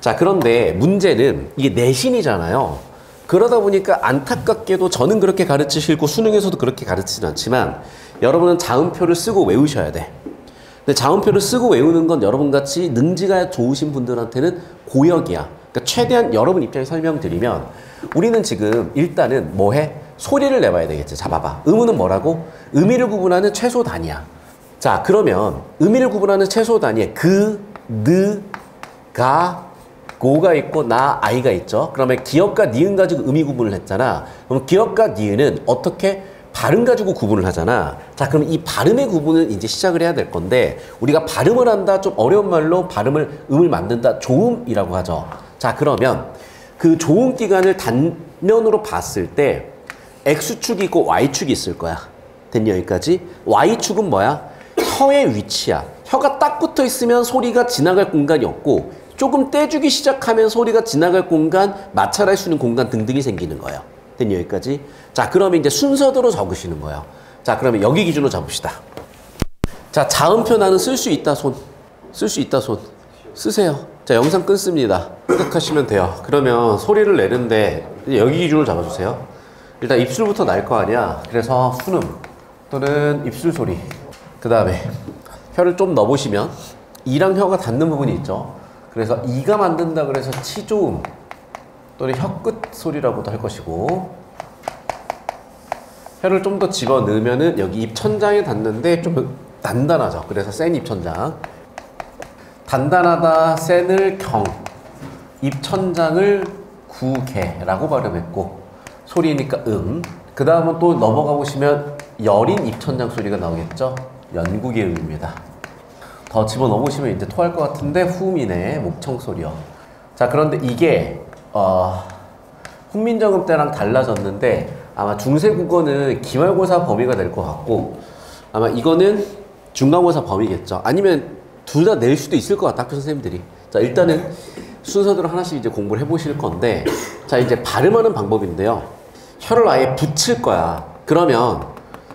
자, 그런데 문제는 이게 내신이잖아요. 그러다 보니까 안타깝게도 저는 그렇게 가르치시고 수능에서도 그렇게 가르치진 않지만 여러분은 자음표를 쓰고 외우셔야 돼. 근데 자음표를 쓰고 외우는 건 여러분같이 능지가 좋으신 분들한테는 고역이야. 그러니까 최대한 여러분 입장에 설명드리면 우리는 지금 일단은 뭐 해? 소리를 내봐야 되겠지. 자, 봐봐. 음은 뭐라고? 의미를 구분하는 최소 단위야. 자, 그러면 의미를 구분하는 최소 단위에 그, 느, 가, 고가 있고 나, 아이가 있죠. 그러면 기역과 니은 가지고 의미 구분을 했잖아. 그럼 기역과 니은은 어떻게? 발음 가지고 구분을 하잖아. 자, 그럼 이 발음의 구분을 이제 시작을 해야 될 건데 우리가 발음을 한다, 좀 어려운 말로 음을 만든다, 조음이라고 하죠. 자, 그러면 그 조음 기간을 단면으로 봤을 때 X축이 있고 Y축이 있을 거야. 됐니, 여기까지? Y축은 뭐야? 혀의 위치야. 혀가 딱 붙어 있으면 소리가 지나갈 공간이 없고 조금 떼주기 시작하면 소리가 지나갈 공간, 마찰할 수 있는 공간 등등이 생기는 거예요. 됐니, 여기까지? 자, 그러면 이제 순서대로 적으시는 거예요. 자, 그러면 여기 기준으로 잡읍시다. 자, 자음표 나는 쓸 수 있다, 손. 쓸 수 있다, 손. 쓰세요. 자, 영상 끊습니다. 생각하시면 돼요. 그러면 소리를 내는데 여기 기준으로 잡아주세요. 일단 입술부터 날 거 아니야. 그래서 순음 또는 입술 소리. 그 다음에 혀를 좀 넣어보시면 이랑 혀가 닿는 부분이 있죠. 그래서 이가 만든다 그래서 치조음 또는 혀끝 소리라고도 할 것이고, 혀를 좀 더 집어넣으면은 여기 입천장에 닿는데 좀 단단하죠. 그래서 센 입천장. 단단하다, 센을 경, 입천장을 구개라고 발음했고, 소리니까 그 다음은 또 넘어가 보시면 여린 입천장 소리가 나오겠죠. 연구의 음입니다. 더 집어넣어 보시면 이제 토할 것 같은데 후음이네. 목청 소리요. 자, 그런데 이게 훈민정음 때랑 달라졌는데 아마 중세국어는 기말고사 범위가 될 것 같고, 아마 이거는 중간고사 범위겠죠. 아니면 둘 다 낼 수도 있을 것 같다, 학교 선생님들이. 자, 일단은 순서대로 하나씩 이제 공부를 해보실 건데, 자, 이제 발음하는 방법인데요. 혀를 아예 붙일 거야. 그러면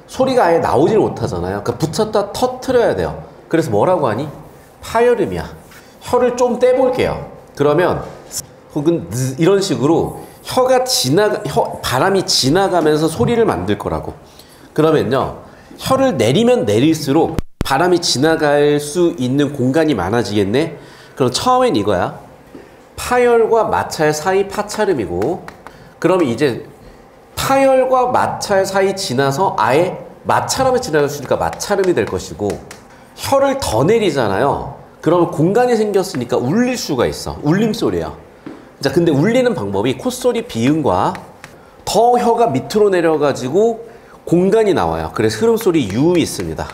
소리가 아예 나오질 못하잖아요. 그러니까 붙였다 터트려야 돼요. 그래서 뭐라고 하니? 파열음이야. 혀를 좀 떼볼게요. 그러면 혹은 이런 식으로 바람이 지나가면서 소리를 만들 거라고. 그러면요, 혀를 내리면 내릴수록 바람이 지나갈 수 있는 공간이 많아지겠네? 그럼 처음엔 이거야. 파열과 마찰 사이 파찰음이고, 그러면 이제 파열과 마찰 사이 지나서 아예 마찰하면 지나갈 수 있으니까 마찰음이 될 것이고, 혀를 더 내리잖아요. 그러면 공간이 생겼으니까 울릴 수가 있어. 울림소리야. 자, 근데 울리는 방법이 콧소리 비음과 더 혀가 밑으로 내려가지고 공간이 나와요. 그래서 흐름소리 유음이 있습니다.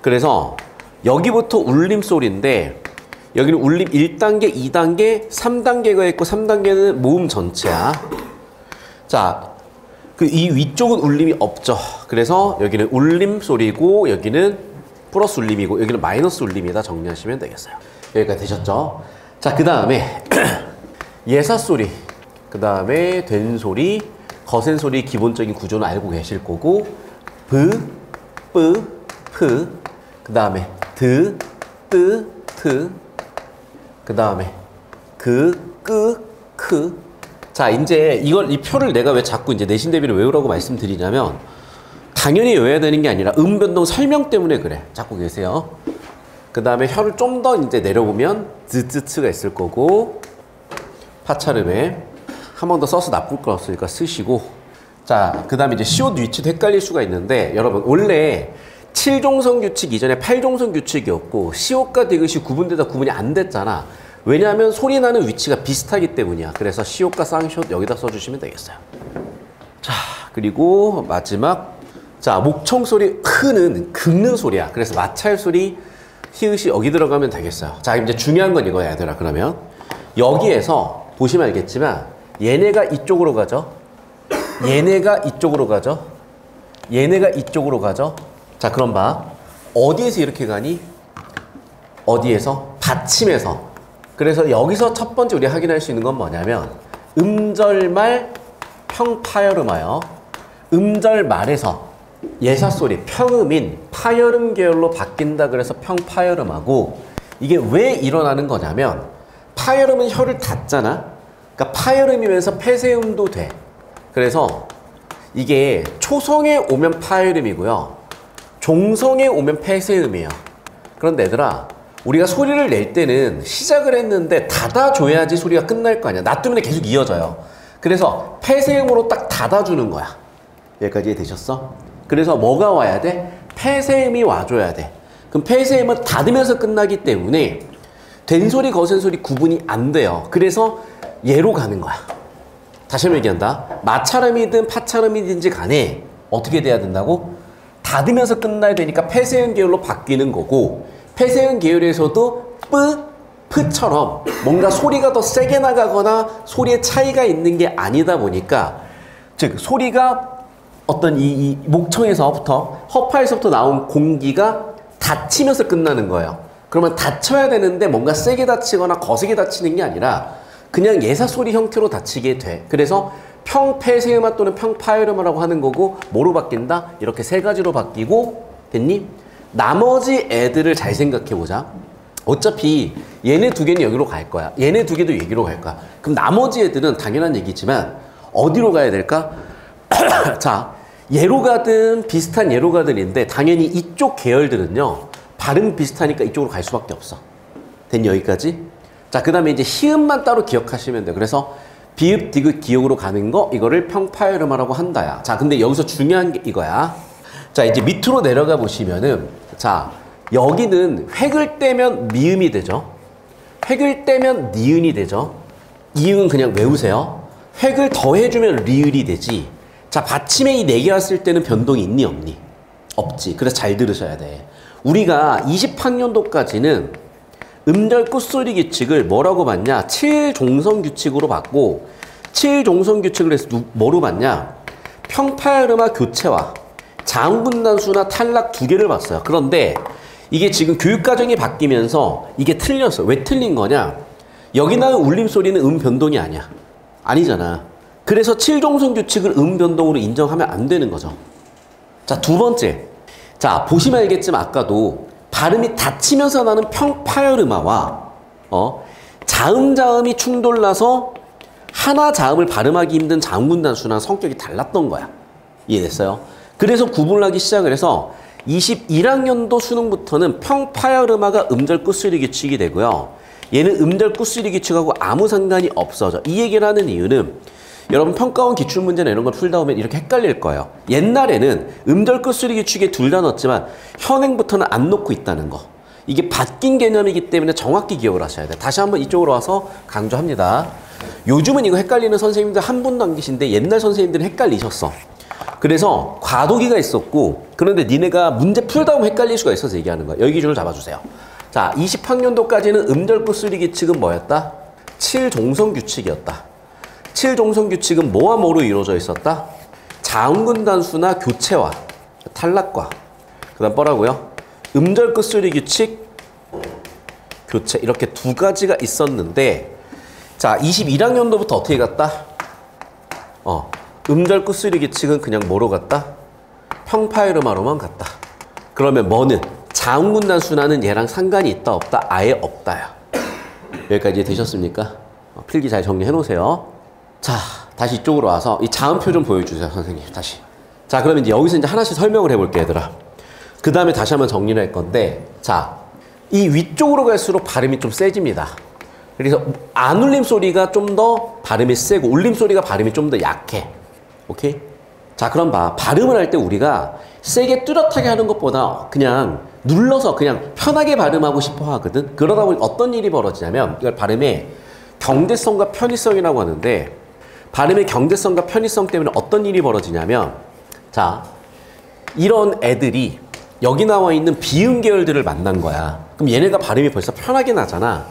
그래서 여기부터 울림소리인데 여기는 울림 1단계, 2단계, 3단계가 있고 3단계는 모음 전체야. 자, 이 위쪽은 울림이 없죠. 그래서 여기는 울림소리고 여기는 플러스 울림이고 여기는 마이너스 울림이다 정리하시면 되겠어요. 여기까지 되셨죠? 자, 그 다음에 예사소리, 그 다음에 된소리, 거센소리 기본적인 구조는 알고 계실 거고, 브, 뿌, 프, 그 다음에 드, 뜨, 트, 그 다음에 그, 끄, 크. 자, 이제 이 표를 내가 왜 자꾸 이제 내신 대비를 외우라고 말씀드리냐면, 당연히 외워야 되는 게 아니라 변동 설명 때문에 그래. 잡고 계세요. 그 다음에 혀를 좀 더 이제 내려보면 드뜨트가 있을 거고, 파찰음에 한 번 더 써서 나쁠 거 없으니까 쓰시고, 자, 그 다음에 이제 시옷 위치도 헷갈릴 수가 있는데, 여러분 원래 7종성 규칙 이전에 8종성 규칙이었고 시옷과 디귿이 구분이 안 됐잖아. 왜냐하면 소리 나는 위치가 비슷하기 때문이야. 그래서 시옷과 쌍시옷 여기다 써주시면 되겠어요. 자, 그리고 마지막, 자, 목청 소리, 흐는 긁는 소리야. 그래서 마찰 소리, 히읗이 여기 들어가면 되겠어요. 자, 이제 중요한 건 이거야, 얘들아. 그러면 여기에서 보시면 알겠지만 얘네가 이쪽으로 가죠. 얘네가 이쪽으로 가죠. 얘네가 이쪽으로 가죠. 자, 그럼 봐. 어디에서 이렇게 가니? 어디에서? 받침에서. 그래서 여기서 첫 번째 우리 확인할 수 있는 건 뭐냐면 음절말 평파열음하여 음절말에서 예사소리 평음인 파열음 계열로 바뀐다 그래서 평파열음하고, 이게 왜 일어나는 거냐면 파열음은 혀를 닫잖아. 그러니까 파열음이면서 폐쇄음도 돼. 그래서 이게 초성에 오면 파열음이고요, 종성에 오면 폐쇄음이에요. 그런데 얘들아, 우리가 소리를 낼 때는 시작을 했는데 닫아줘야지 소리가 끝날 거 아니야. 놔두면 계속 이어져요. 그래서 폐쇄음으로 딱 닫아주는 거야. 여기까지 되셨어? 그래서 뭐가 와야 돼? 폐쇄음이 와줘야 돼. 그럼 폐쇄음은 닫으면서 끝나기 때문에 된소리, 거센소리 구분이 안 돼요. 그래서 얘로 가는 거야. 다시 한번 얘기한다. 마찰음이든 파찰음이든지 간에 어떻게 돼야 된다고? 닫으면서 끝나야 되니까 폐쇄음 계열로 바뀌는 거고, 폐쇄음 계열에서도 뿌, 프처럼 뭔가 소리가 더 세게 나가거나 소리의 차이가 있는 게 아니다 보니까, 즉 소리가 어떤 이 목청에서부터, 허파에서부터 나온 공기가 닫히면서 끝나는 거예요. 그러면 닫혀야 되는데 뭔가 세게 닫히거나 거세게 닫히는 게 아니라 그냥 예사소리 형태로 닫히게 돼. 그래서 평폐쇄음화 또는 평파열음화라고 하는 거고, 뭐로 바뀐다? 이렇게 세 가지로 바뀌고, 됐니? 나머지 애들을 잘 생각해보자. 어차피 얘네 두 개는 여기로 갈 거야. 얘네 두 개도 여기로 갈 거야. 그럼 나머지 애들은 당연한 얘기지만 어디로 가야 될까? 자, 얘로 가든 비슷한 얘로 가든인데 당연히 이쪽 계열들은요, 발음 비슷하니까 이쪽으로 갈 수밖에 없어. 됐니? 여기까지? 자, 그 다음에 이제 히읗만 따로 기억하시면 돼요. 그래서 비읍, 디귿, 기역으로 가는 거, 이거를 평파열음화라고 한다야. 자, 근데 여기서 중요한 게 이거야. 자, 이제 밑으로 내려가 보시면은, 자, 여기는 획을 떼면 미음이 되죠. 획을 떼면 니은이 되죠. 이응은 그냥 외우세요. 획을 더해주면 리을이 되지. 자, 받침에 이 네 개 왔을 때는 변동이 있니 없니? 없지. 그래서 잘 들으셔야 돼. 우리가 20학년도까지는 음절 끝소리 규칙을 뭐라고 봤냐? 7종성 규칙으로 봤고, 7종성 규칙을 해서 뭐로 봤냐? 평파열음화 교체와 자음분단수나 탈락 두 개를 봤어요. 그런데 이게 지금 교육과정이 바뀌면서 이게 틀렸어. 왜 틀린 거냐? 여기 나온 울림소리는 음 변동이 아니야. 아니잖아. 그래서 7종성 규칙을 음 변동으로 인정하면 안 되는 거죠. 자, 두 번째. 자, 보시면 알겠지만 아까도 발음이 닫히면서 나는 평파열음화와 자음자음이 충돌나서 하나 자음을 발음하기 힘든 자음군단수랑 성격이 달랐던 거야. 이해됐어요? 그래서 구분을 하기 시작을 해서 21학년도 수능부터는 평파열음화가 음절 끝소리 규칙이 되고요. 얘는 음절 끝소리 규칙하고 아무 상관이 없어져. 이 얘기를 하는 이유는 여러분 평가원 기출문제나 이런 걸 풀다 보면 이렇게 헷갈릴 거예요. 옛날에는 음절 끝소리 규칙에 둘 다 넣었지만 현행부터는 안 넣고 있다는 거. 이게 바뀐 개념이기 때문에 정확히 기억을 하셔야 돼요. 다시 한번 이쪽으로 와서 강조합니다. 요즘은 이거 헷갈리는 선생님들 한 분도 안 계신데 옛날 선생님들은 헷갈리셨어. 그래서 과도기가 있었고, 그런데 니네가 문제 풀다 보면 헷갈릴 수가 있어서 얘기하는 거예요. 여기 기준을 잡아주세요. 자, 20학년도까지는 음절 끝소리 규칙은 뭐였다? 7종성 규칙이었다. 7종성 규칙은 뭐와 뭐로 이루어져 있었다? 자음군단수나 교체와 탈락과, 그 다음 뭐라고요? 음절 끝소리 규칙, 교체, 이렇게 두 가지가 있었는데, 자, 21학년도부터 어떻게 갔다? 음절 끝소리 규칙은 그냥 뭐로 갔다? 평파열음화로만 갔다. 그러면 뭐는? 자음군단수나는 얘랑 상관이 있다 없다? 아예 없다야. 여기까지 되셨습니까? 필기 잘 정리해 놓으세요. 자, 다시 이쪽으로 와서 이 자음표 좀 보여주세요, 선생님. 다시. 자, 그러면 이제 여기서 이제 하나씩 설명을 해볼게요, 얘들아. 그 다음에 다시 한번 정리를 할 건데, 자, 이 위쪽으로 갈수록 발음이 좀 세집니다. 그래서 안 울림 소리가 좀 더 발음이 세고 울림 소리가 발음이 좀 더 약해. 오케이? 자, 그럼 봐. 발음을 할 때 우리가 세게 뚜렷하게 하는 것보다 그냥 눌러서 그냥 편하게 발음하고 싶어 하거든. 그러다 보니 어떤 일이 벌어지냐면, 이걸 발음의 경제성과 편의성이라고 하는데, 발음의 경제성과 편의성 때문에 어떤 일이 벌어지냐면, 자, 이런 애들이 여기 나와 있는 비음 계열들을 만난 거야. 그럼 얘네가 발음이 벌써 편하게 나잖아.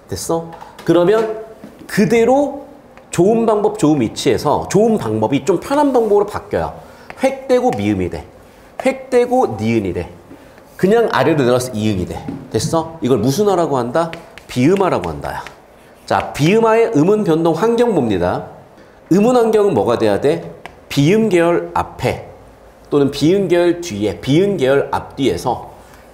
됐어? 그러면 그대로 좋은 방법, 좋은 위치에서 좋은 방법이 좀 편한 방법으로 바뀌어요. 획되고 미음이 돼. 획되고 니은이 돼. 그냥 아래로 내려서 이응이 돼. 됐어? 이걸 무슨 화라고 한다? 비음화라고 한다. 자, 비음화의 음운 변동 환경 봅니다. 음운 환경은 뭐가 돼야 돼? 비음 계열 앞에 또는 비음 계열 뒤에, 비음 계열 앞뒤에서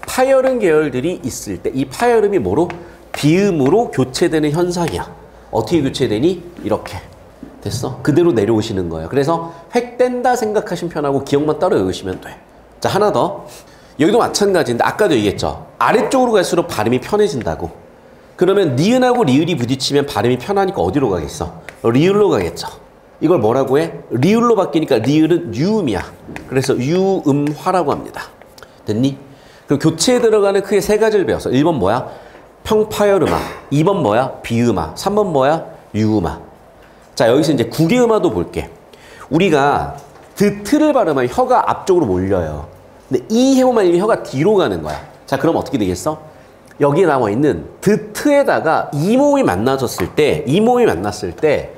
파열음 계열들이 있을 때 이 파열음이 뭐로? 비음으로 교체되는 현상이야. 어떻게 교체되니? 이렇게. 됐어? 그대로 내려오시는 거예요. 그래서 획된다 생각하시면 편하고 기억만 따로 외우시면 돼. 자, 하나 더. 여기도 마찬가지인데 아까도 얘기했죠. 아래쪽으로 갈수록 발음이 편해진다고. 그러면 니은하고 리을이 부딪히면 발음이 편하니까 어디로 가겠어? 리을로 가겠죠. 이걸 뭐라고 해? 리을로 바뀌니까 리을은 유음이야. 그래서 유음화라고 합니다. 됐니? 그럼 교체에 들어가는 크게 세 가지를 배웠어. 1번 뭐야? 평파열음화. 2번 뭐야? 비음화. 3번 뭐야? 유음화. 자, 여기서 이제 국외음화도 볼게. 우리가 드트를 발음하면 혀가 앞쪽으로 몰려요. 근데 이 해보만 이면 혀가 뒤로 가는 거야. 자, 그럼 어떻게 되겠어? 여기에 나와 있는 드트에다가 이모음이 만났을 때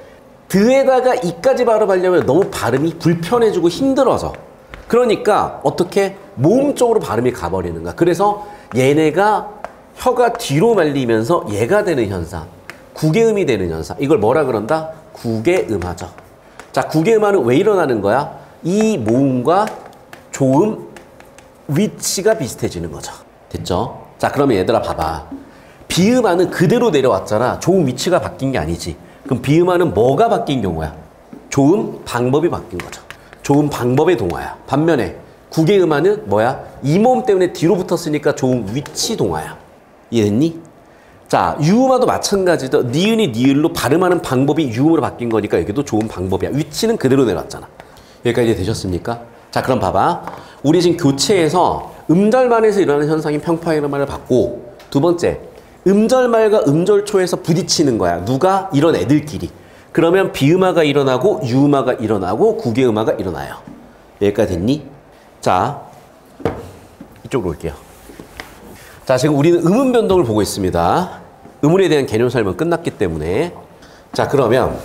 드에다가 이까지 발음하려면 너무 발음이 불편해지고 힘들어져. 그러니까 어떻게 모음 쪽으로 발음이 가버리는 거야. 그래서 얘네가 혀가 뒤로 말리면서 얘가 되는 현상, 국외음이 되는 현상. 이걸 뭐라 그런다? 국외음화죠. 자, 국외음화는 왜 일어나는 거야? 이 모음과 조음 위치가 비슷해지는 거죠. 됐죠? 자, 그러면 얘들아 봐봐. 비음화는 그대로 내려왔잖아. 조음 위치가 바뀐 게 아니지. 그럼 비음화는 뭐가 바뀐 경우야? 조음 방법이 바뀐 거죠. 조음 방법의 동화야. 반면에 국외음화는 뭐야? 이 모음 때문에 뒤로 붙었으니까 조음 위치 동화야. 이해됐니? 자, 유음화도 마찬가지죠. 니은이 니을로 발음하는 방법이 유음으로 바뀐 거니까 여기도 조음 방법이야. 위치는 그대로 내려왔잖아. 여기까지 되셨습니까? 자, 그럼 봐봐. 우리 지금 교체에서 음절만에서 일어나는 현상인 평파열음화를 봤고, 두 번째, 음절말과 음절초에서 부딪히는 거야. 누가? 이런 애들끼리. 그러면 비음화가 일어나고 유음화가 일어나고 국외음화가 일어나요. 여기까지 됐니? 자, 이쪽으로 올게요. 자, 지금 우리는 음운 변동을 보고 있습니다. 음운에 대한 개념 설명 끝났기 때문에. 자, 그러면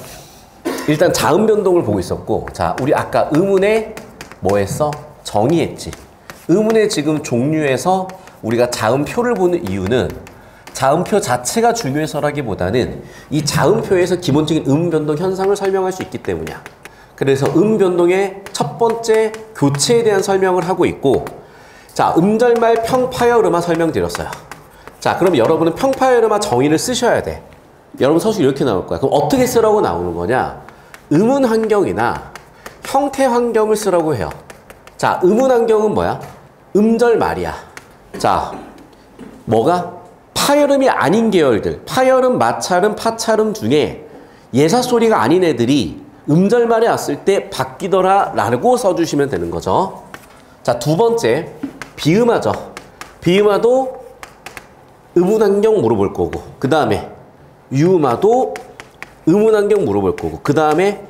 일단 자음 변동을 보고 있었고, 자, 우리 아까 음운에 뭐 했어? 정의했지. 음운의 지금 종류에서 우리가 자음표를 보는 이유는 자음표 자체가 중요해서라기보다는 이 자음표에서 기본적인 음 변동 현상을 설명할 수 있기 때문이야. 그래서 음 변동의 첫 번째 교체에 대한 설명을 하고 있고, 자, 음절말 평파열음화 설명드렸어요. 자, 그럼 여러분은 평파열음화 정의를 쓰셔야 돼. 여러분 서술 이렇게 나올 거야. 그럼 어떻게 쓰라고 나오는 거냐? 음운 환경이나 형태 환경을 쓰라고 해요. 자, 음운 환경은 뭐야? 음절말이야. 자, 뭐가? 파열음이 아닌 계열들, 파열음, 마찰음, 파찰음 중에 예사소리가 아닌 애들이 음절말에 왔을 때 바뀌더라 라고 써주시면 되는 거죠. 자, 두 번째, 비음화죠. 비음화도 음운환경 물어볼 거고, 그 다음에 유음화도 음운환경 물어볼 거고, 그 다음에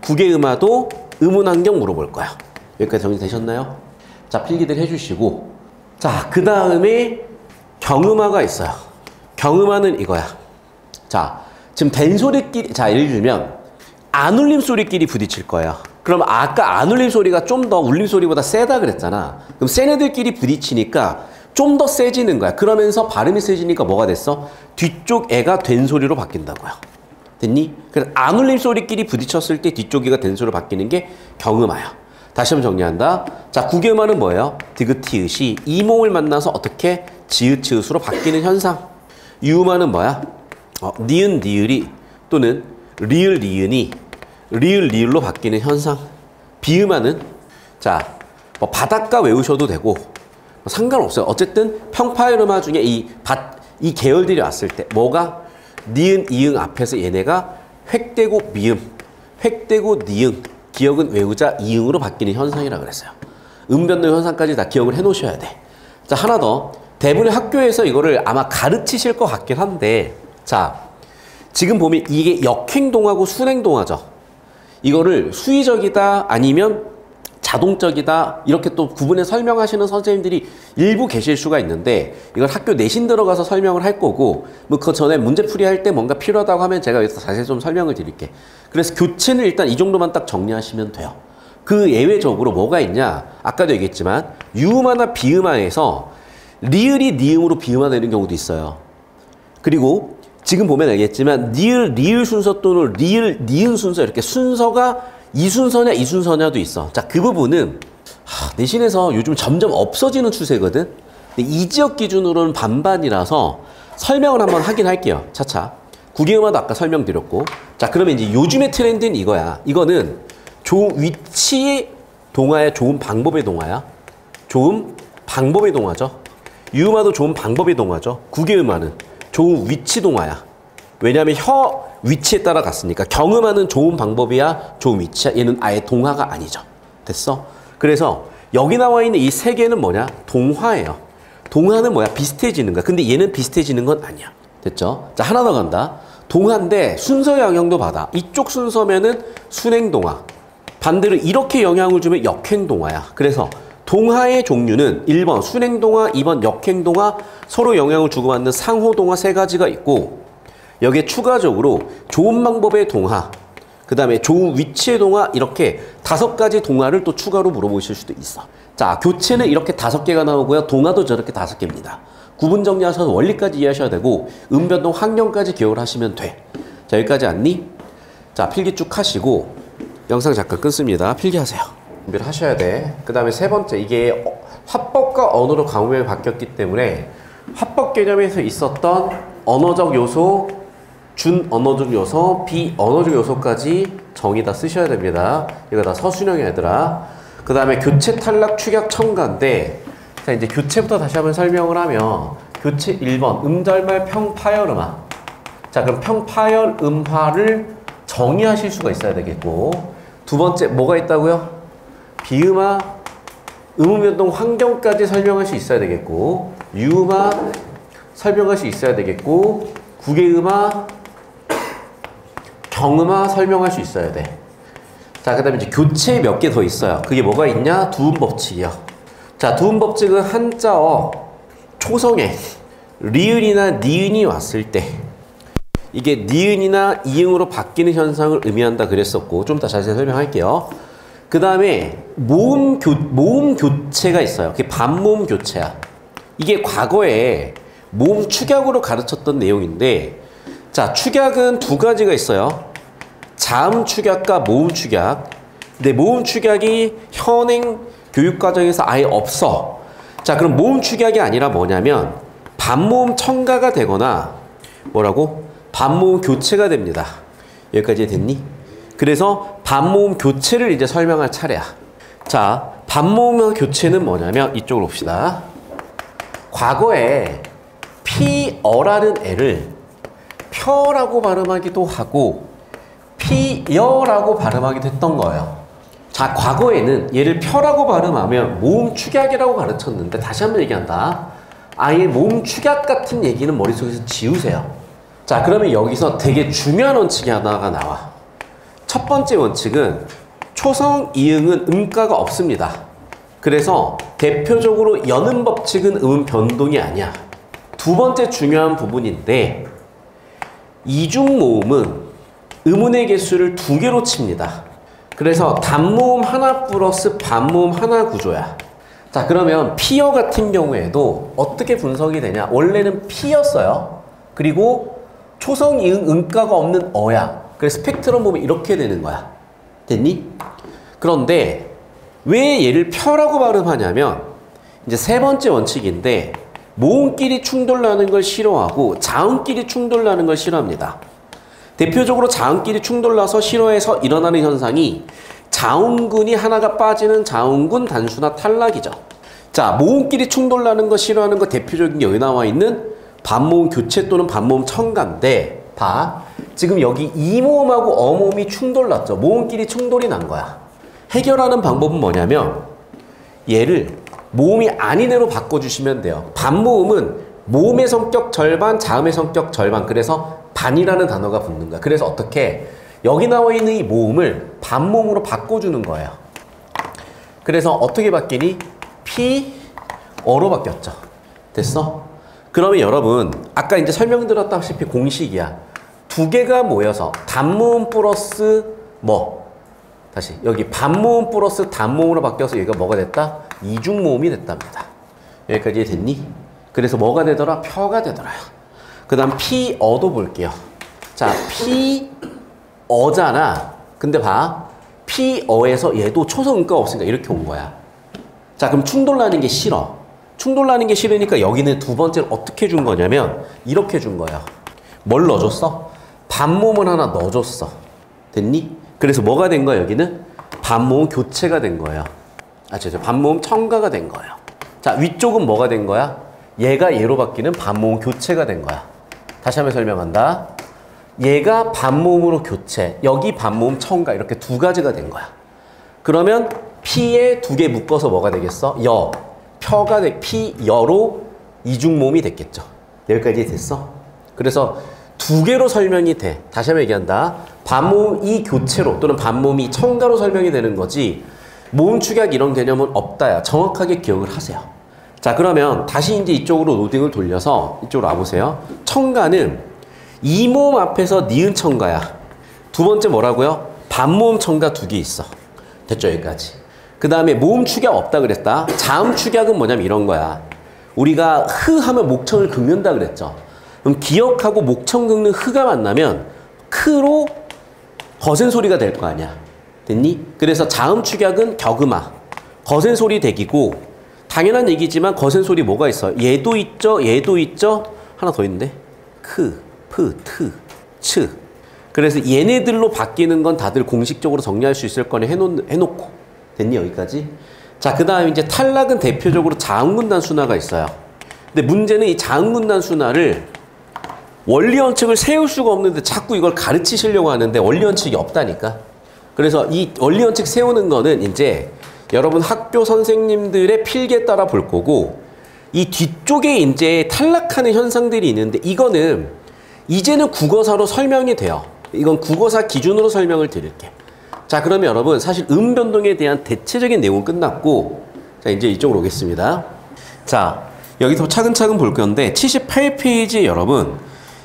국외음화도 음운환경 물어볼 거야. 여기까지 정리되셨나요? 자, 필기들 해주시고, 자, 그 다음에 경음화가 있어요. 경음화는 이거야. 자, 지금 된 소리끼리, 자, 예를 들면 안 울림 소리끼리 부딪힐 거예요. 그럼 아까 안 울림 소리가 좀 더 울림 소리보다 세다 그랬잖아. 그럼 센 애들끼리 부딪히니까 좀 더 세지는 거야. 그러면서 발음이 세지니까 뭐가 됐어? 뒤쪽 애가 된 소리로 바뀐다고요. 됐니? 그래서 안 울림 소리끼리 부딪혔을 때 뒤쪽 애가 된 소리로 바뀌는 게 경음화야. 다시 한번 정리한다. 자, 국외음화는 뭐예요? 디귿티읕이 이모음을 만나서 어떻게 지읒치읒으로 바뀌는 현상. 유음화는 뭐야? 니은 니을이 또는 리을 리은이 리을 리을로 바뀌는 현상. 비음화는 자, 뭐 바닷가 외우셔도 되고 상관없어요. 어쨌든 평파열음화 중에 이 계열들이 왔을 때 뭐가 니은 이응 앞에서 얘네가 획되고 미음, 획되고 니응, 기억은 외우자 이응으로 바뀌는 현상이라 그랬어요. 음변동 현상까지 다 기억을 해 놓으셔야 돼. 자, 하나 더. 대부분의 학교에서 이거를 아마 가르치실 것 같긴 한데, 자, 지금 보면 이게 역행동하고 순행동하죠. 이거를 수의적이다 아니면 자동적이다 이렇게 또 구분해 설명하시는 선생님들이 일부 계실 수가 있는데, 이걸 학교 내신 들어가서 설명을 할 거고, 뭐 그 전에 문제풀이 할 때 뭔가 필요하다고 하면 제가 여기서 자세히 좀 설명을 드릴게. 그래서 교체는 일단 이 정도만 딱 정리하시면 돼요. 그 예외적으로 뭐가 있냐? 아까도 얘기했지만 유음화나 비음화에서 리을이 니음으로 비음화되는 경우도 있어요. 그리고 지금 보면 알겠지만 니을, 리을 순서 또는 리을, 니은 순서 이렇게 순서가 이 순서냐 이 순서냐도 있어. 자, 그 부분은 내신에서 요즘 점점 없어지는 추세거든. 근데 이 지역 기준으로는 반반이라서 설명을 한번 하긴 할게요. 차차. 국외음화도 아까 설명드렸고. 자, 그러면 이제 요즘의 트렌드는 이거야. 이거는 조음 위치의 동화야, 조음 방법의 동화야. 조음 방법의 동화죠. 유음화도 좋은 방법의 동화죠. 국외음화는 좋은 위치 동화야. 왜냐하면 혀 위치에 따라 갔으니까. 경음화는 좋은 방법이야, 좋은 위치야. 얘는 아예 동화가 아니죠. 됐어? 그래서 여기 나와 있는 이 세 개는 뭐냐? 동화예요. 동화는 뭐야? 비슷해지는 거야. 근데 얘는 비슷해지는 건 아니야. 됐죠? 자, 하나 더 간다. 동화인데 순서 영향도 받아. 이쪽 순서면은 순행동화. 반대로 이렇게 영향을 주면 역행동화야. 그래서 동화의 종류는 1번 순행동화, 2번 역행동화, 서로 영향을 주고받는 상호동화 세 가지가 있고, 여기에 추가적으로 좋은 방법의 동화, 그 다음에 좋은 위치의 동화, 이렇게 5가지 동화를 또 추가로 물어보실 수도 있어. 자, 교체는 이렇게 5개가 나오고요. 동화도 저렇게 5개입니다. 구분 정리하셔서 원리까지 이해하셔야 되고 음변동 환경까지 기억을 하시면 돼. 자, 여기까지 왔니? 자, 필기 쭉 하시고 영상 잠깐 끊습니다. 필기하세요. 준비를 하셔야 돼. 그 다음에 세 번째, 이게 화법과 언어로 과목명이 바뀌었기 때문에 화법 개념에서 있었던 언어적 요소, 준언어적 요소, 비언어적 요소까지 정의 다 쓰셔야 됩니다. 이거 다 서술형이야, 얘들아. 그 다음에 교체, 탈락, 축약, 첨가인데, 자, 이제 교체부터 다시 한번 설명을 하면, 교체 1번, 음절말 평파열음화. 자, 그럼 평파열음화를 정의하실 수가 있어야 되겠고, 두 번째, 뭐가 있다고요? 비음화, 음음변동 환경까지 설명할 수 있어야 되겠고, 유음화 설명할 수 있어야 되겠고, 국외음화, 경음화 설명할 수 있어야 돼. 자, 그 다음에 이제 교체 몇 개 더 있어요. 그게 뭐가 있냐? 두음법칙이요. 자, 두음법칙은 한자어, 초성에 리을이나 니은이 왔을 때 이게 니은이나 이응으로 바뀌는 현상을 의미한다 그랬었고, 좀 더 자세히 설명할게요. 그 다음에 모음 교체가 있어요. 그게 반모음 교체야. 이게 과거에 모음 축약으로 가르쳤던 내용인데, 자, 축약은 2가지가 있어요. 자음 축약과 모음 축약. 근데 모음 축약이 현행 교육과정에서 아예 없어. 자, 그럼 모음 축약이 아니라 뭐냐면 반모음 첨가가 되거나 뭐라고? 반모음 교체가 됩니다. 여기까지 됐니? 그래서 반모음 교체를 이제 설명할 차례야. 자, 반모음 교체는 뭐냐면 이쪽으로 봅시다. 과거에 피어라는 애를 펴라고 발음하기도 하고 피여라고 발음하기도 했던 거예요. 자, 과거에는 얘를 펴라고 발음하면 모음 축약이라고 가르쳤는데, 다시 한번 얘기한다. 아예 모음 축약 같은 얘기는 머릿속에서 지우세요. 자, 그러면 여기서 되게 중요한 원칙이 하나가 나와. 첫 번째 원칙은 초성 이응은 음가가 없습니다. 그래서 대표적으로 연음 법칙은 음은 변동이 아니야. 두 번째 중요한 부분인데, 이중 모음은 음운의 개수를 2개로 칩니다. 그래서 단모음 하나 플러스 반모음 하나 구조야. 자, 그러면 피어 같은 경우에도 어떻게 분석이 되냐? 원래는 피였어요. 그리고 초성, 이응, 음가가 없는 어야. 그래서 스펙트럼 보면 이렇게 되는 거야. 됐니? 그런데 왜 얘를 펴라고 발음하냐면, 이제 세 번째 원칙인데, 모음끼리 충돌나는 걸 싫어하고 자음끼리 충돌나는 걸 싫어합니다. 대표적으로 자음끼리 충돌나서 싫어해서 일어나는 현상이 자음군이 하나가 빠지는 자음군 단수나 탈락이죠. 자, 모음끼리 충돌나는 거 싫어하는 거 대표적인 게 여기 나와 있는 반모음 교체 또는 반모음 첨가인데, 봐. 지금 여기 이모음하고 어모음이 충돌났죠. 모음끼리 충돌이 난 거야. 해결하는 방법은 뭐냐면 얘를 모음이 아닌 애로 바꿔주시면 돼요. 반모음은 모음의 성격 절반, 자음의 성격 절반. 그래서 반이라는 단어가 붙는 거야. 그래서 어떻게? 여기 나와 있는 이 모음을 반모음으로 바꿔주는 거예요. 그래서 어떻게 바뀌니? 피어로 바뀌었죠. 됐어? 그러면 여러분, 아까 이제 설명드렸다시피 공식이야. 2개가 모여서 단모음 플러스 뭐? 다시 여기 반모음 플러스 단모음으로 바뀌어서 얘가 뭐가 됐다? 이중모음이 됐답니다. 여기까지 됐니? 그래서 뭐가 되더라? 펴가 되더라. 그 다음 피어도 볼게요. 자, 피어잖아. 근데 봐. 피어에서 얘도 초성음가 없으니까 이렇게 온 거야. 자, 그럼 충돌나는 게 싫어. 충돌나는 게 싫으니까 여기는 두 번째를 어떻게 준 거냐면 이렇게 준 거야. 뭘 넣어줬어? 반모음을 하나 넣어줬어. 됐니? 그래서 뭐가 된 거야, 여기는? 반모음 교체가 된 거예요. 반모음 첨가가 된 거예요. 자, 위쪽은 뭐가 된 거야? 얘가 얘로 바뀌는 반모음 교체가 된 거야. 다시 한번 설명한다. 얘가 반모음으로 교체, 여기 반모음 첨가 이렇게 두 가지가 된 거야. 그러면 피에 두 개 묶어서 뭐가 되겠어? 여, 펴가 피, 여로 이중모음이 됐겠죠. 여기까지 됐어? 그래서 두 개로 설명이 돼. 다시 한번 얘기한다. 반모음 이 교체로 또는 반모음 이 첨가로 설명이 되는 거지 모음 축약 이런 개념은 없다야. 정확하게 기억을 하세요. 자, 그러면 다시 이제 이쪽으로 로딩을 돌려서 이쪽으로 와보세요. 첨가는 이 모음 앞에서 니은 첨가야. 두 번째 뭐라고요? 반모음 첨가 두 개 있어. 됐죠? 여기까지. 그 다음에 모음 축약 없다 그랬다. 자음 축약은 뭐냐면 이런 거야. 우리가 흐 하면 목청을 긁는다 그랬죠. 그럼 기역하고 목청 긁는 흐가 만나면 크로 거센 소리가 될 거 아니야. 됐니? 그래서 자음 축약은 격음아. 거센 소리 대기고 당연한 얘기지만 거센 소리 뭐가 있어? 얘도 있죠? 얘도 있죠? 하나 더 있는데? 크, 프, 트, 츠. 그래서 얘네들로 바뀌는 건 다들 공식적으로 정리할 수 있을 거니 해놓고. 됐니? 여기까지? 자, 그 다음에 이제 탈락은 대표적으로 자음군단 순화가 있어요. 근데 문제는 이 자음군단 순화를 원리원칙을 세울 수가 없는데 자꾸 이걸 가르치시려고 하는데 원리원칙이 없다니까. 그래서 이 원리원칙 세우는 거는 이제 여러분 학교 선생님들의 필기에 따라 볼 거고 이 뒤쪽에 이제 탈락하는 현상들이 있는데 이거는 이제는 국어사로 설명이 돼요. 이건 국어사 기준으로 설명을 드릴게. 자, 그러면 여러분 사실 변동에 대한 대체적인 내용은 끝났고 자, 이제 이쪽으로 오겠습니다. 자, 여기서 차근차근 볼 건데 78페이지에 여러분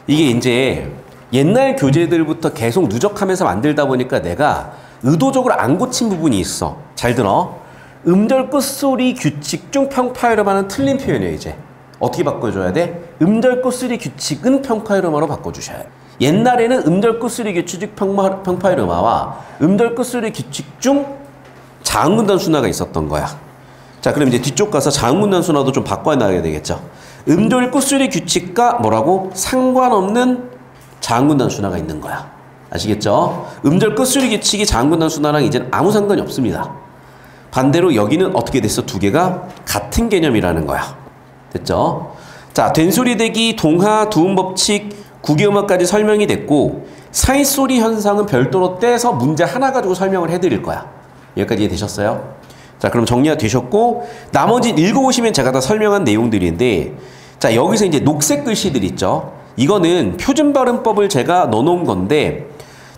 이게 이제 옛날 교재들부터 계속 누적하면서 만들다 보니까 내가 의도적으로 안 고친 부분이 있어. 잘 들어. 음절 끝소리 규칙 중 평파이름하는 틀린 표현이에요. 이제 어떻게 바꿔줘야 돼? 음절 끝소리 규칙은 평파이름화로 바꿔주셔야 돼. 옛날에는 음절 끝소리 규칙 평파이름화와 음절 끝소리 규칙 중 자음군단 순화가 있었던 거야. 자, 그럼 이제 뒤쪽 가서 자음군단 순화도 좀 바꿔놔야 되겠죠. 음절 끝소리 규칙과 뭐라고? 상관없는 자음군단 순화가 있는 거야. 아시겠죠? 음절 끝소리 규칙이 자음군단 순화랑 이제는 아무 상관이 없습니다. 반대로 여기는 어떻게 됐어? 두 개가 같은 개념이라는 거야. 됐죠? 자, 된소리 대기, 동하, 두음 법칙, 구기음화까지 설명이 됐고 사이소리 현상은 별도로 떼서 문제 하나 가지고 설명을 해드릴 거야. 여기까지 이해되셨어요? 자, 그럼 정리가 되셨고 나머지 읽어보시면 제가 다 설명한 내용들인데 자, 여기서 이제 녹색 글씨들 있죠? 이거는 표준발음법을 제가 넣어놓은 건데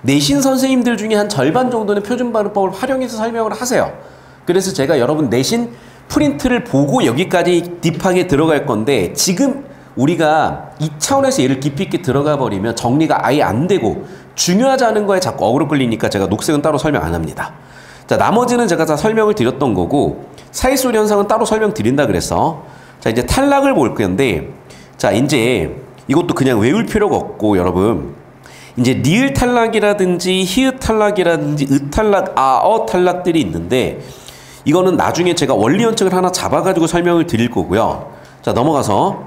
내신 선생님들 중에 한 절반 정도는 표준발음법을 활용해서 설명을 하세요. 그래서 제가 여러분 내신 프린트를 보고 여기까지 딥하게 들어갈 건데 지금 우리가 이 차원에서 얘를 깊이 있게 들어가 버리면 정리가 아예 안 되고 중요하지 않은 거에 자꾸 어그로 끌리니까 제가 녹색은 따로 설명 안 합니다. 자, 나머지는 제가 다 설명을 드렸던 거고 사이소리 현상은 따로 설명드린다 그래서 자, 이제 탈락을 볼 건데 자, 이제 이것도 그냥 외울 필요가 없고 여러분 이제 리을 탈락이라든지 히읗 탈락이라든지 으 탈락, 아어 탈락들이 있는데 이거는 나중에 제가 원리원칙을 하나 잡아가지고 설명을 드릴 거고요. 자, 넘어가서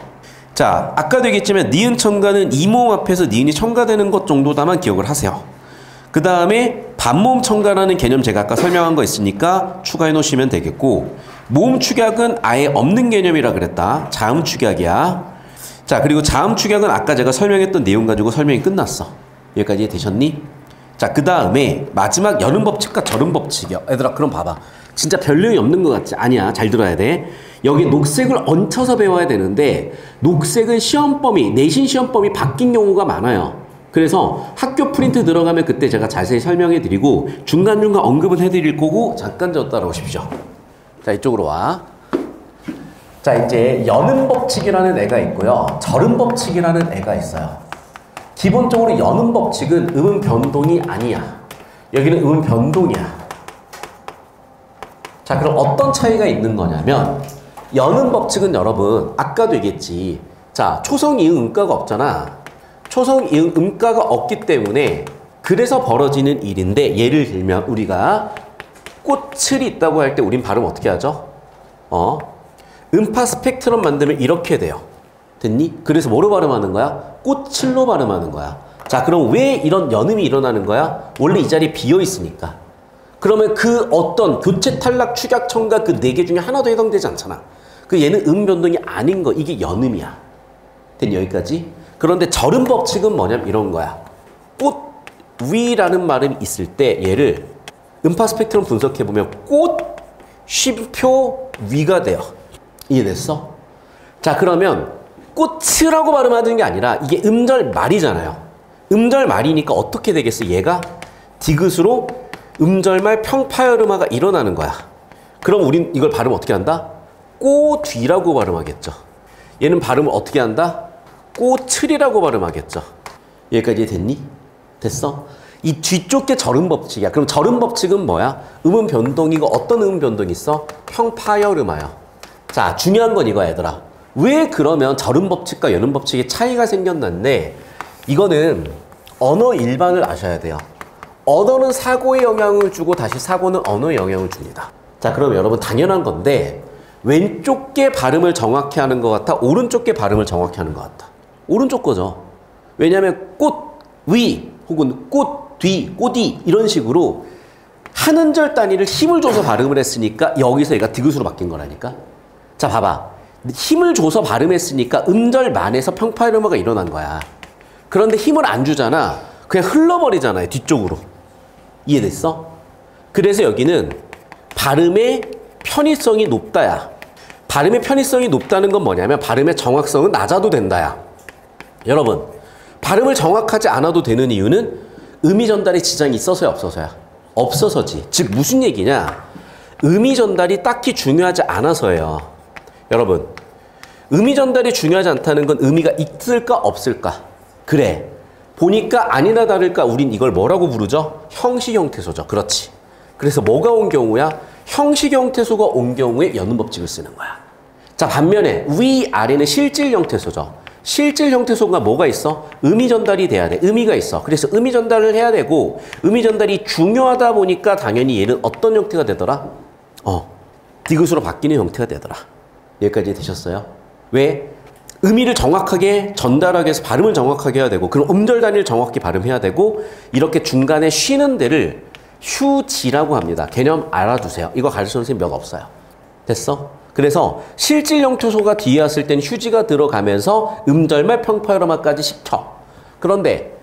자, 아까도 얘기했지만 니은 첨가는 이모음 앞에서 니은이 첨가되는 것 정도다만 기억을 하세요. 그 다음에 반모음 첨가라는 개념 제가 아까 설명한 거 있으니까 추가해 놓으시면 되겠고 모음 축약은 아예 없는 개념이라 그랬다. 자음 축약이야. 자, 그리고 자음 축약은 아까 제가 설명했던 내용 가지고 설명이 끝났어. 여기까지 되셨니? 자, 그 다음에 마지막 여름 법칙과 저름 법칙이야. 얘들아, 그럼 봐봐. 진짜 별 내용이 없는 것 같지? 아니야. 잘 들어야 돼. 여기 녹색을 얹혀서 배워야 되는데 녹색은 시험 범위, 내신 시험 범위 바뀐 경우가 많아요. 그래서 학교 프린트 들어가면 그때 제가 자세히 설명해 드리고 중간중간 언급은 해드릴 거고 잠깐 저 따라오십시오. 자, 이쪽으로 와. 자, 이제 연음 법칙이라는 애가 있고요. 절음 법칙이라는 애가 있어요. 기본적으로 연음 법칙은 음은 변동이 아니야. 여기는 음은 변동이야. 자, 그럼 어떤 차이가 있는 거냐면 연음 법칙은 여러분 아까도 얘기했지. 자, 초성, 이응, 음가가 없잖아. 초성, 이응, 음가가 없기 때문에 그래서 벌어지는 일인데 예를 들면 우리가 꽃을 있다고 할 때 우린 발음 어떻게 하죠? 음파 스펙트럼 만들면 이렇게 돼요. 됐니? 그래서 뭐로 발음하는 거야? 꽃을로 발음하는 거야. 자, 그럼 왜 이런 연음이 일어나는 거야? 원래 이 자리에 비어 있으니까. 그러면 그 어떤 교체, 탈락, 축약, 첨가 그 4개 중에 하나도 해당되지 않잖아. 그 얘는 변동이 아닌 거. 이게 연음이야. 된 여기까지. 그런데 절음 법칙은 뭐냐면 이런 거야. 꽃 위라는 말이 있을 때 얘를 음파 스펙트럼 분석해보면 꽃 쉼표 위가 돼요. 이해됐어? 자, 그러면 꽃이라고 발음하는 게 아니라 이게 음절 말이잖아요. 음절 말이니까 어떻게 되겠어? 얘가 디귿으로 음절말 평파열음화가 일어나는 거야. 그럼 우린 이걸 발음 어떻게 한다? 꼬뒤라고 발음하겠죠. 얘는 발음을 어떻게 한다? 꼬틀이라고 발음하겠죠. 여기까지 됐니? 됐어? 이 뒤쪽 게 절음 법칙이야. 그럼 절음 법칙은 뭐야? 음은 변동이고 어떤 음은 변동이 있어? 평파열음화요. 자, 중요한 건 이거야, 얘들아. 왜 그러면 절음 법칙과 연음 법칙에 차이가 생겼는데 이거는 언어 일반을 아셔야 돼요. 언어는 사고에 영향을 주고 다시 사고는 언어에 영향을 줍니다. 자, 그럼 여러분 당연한 건데 왼쪽 게 발음을 정확히 하는 것 같아? 오른쪽 게 발음을 정확히 하는 것 같아? 오른쪽 거죠. 왜냐하면 꽃 위 혹은 꽃 뒤, 꽃이 이런 식으로 한 음절 단위를 힘을 줘서 발음을 했으니까 여기서 얘가 디귿으로 바뀐 거라니까. 자, 봐봐. 힘을 줘서 발음했으니까 음절만에서 평파열음화가 일어난 거야. 그런데 힘을 안 주잖아. 그냥 흘러버리잖아요. 뒤쪽으로. 이해됐어? 그래서 여기는 발음의 편의성이 높다야. 발음의 편의성이 높다는 건 뭐냐면 발음의 정확성은 낮아도 된다야. 여러분, 발음을 정확하지 않아도 되는 이유는 음이 전달에 지장이 있어서야 없어서야? 없어서지. 즉 무슨 얘기냐? 음이 전달이 딱히 중요하지 않아서예요. 여러분, 음이 전달이 중요하지 않다는 건 의미가 있을까 없을까? 그래. 보니까 아니나 다를까 우린 이걸 뭐라고 부르죠? 형식 형태소죠. 그렇지. 그래서 뭐가 온 경우야? 형식 형태소가 온 경우에 연음 법칙을 쓰는 거야. 자, 반면에 위아래는 실질 형태소죠. 실질 형태소가 뭐가 있어? 의미 전달이 돼야 돼. 의미가 있어. 그래서 의미 전달을 해야 되고 의미 전달이 중요하다 보니까 당연히 얘는 어떤 형태가 되더라? 디귿으로 바뀌는 형태가 되더라. 여기까지 되셨어요? 왜? 의미를 정확하게 전달하기 위해서 발음을 정확하게 해야 되고 그럼 음절 단위를 정확히 발음해야 되고 이렇게 중간에 쉬는 데를 휴지라고 합니다. 개념 알아두세요. 이거 가르쳐 선생님 몇 없어요. 됐어? 그래서 실질 형태소가 뒤에 왔을 땐 휴지가 들어가면서 음절말 평파열음화까지 시켜. 그런데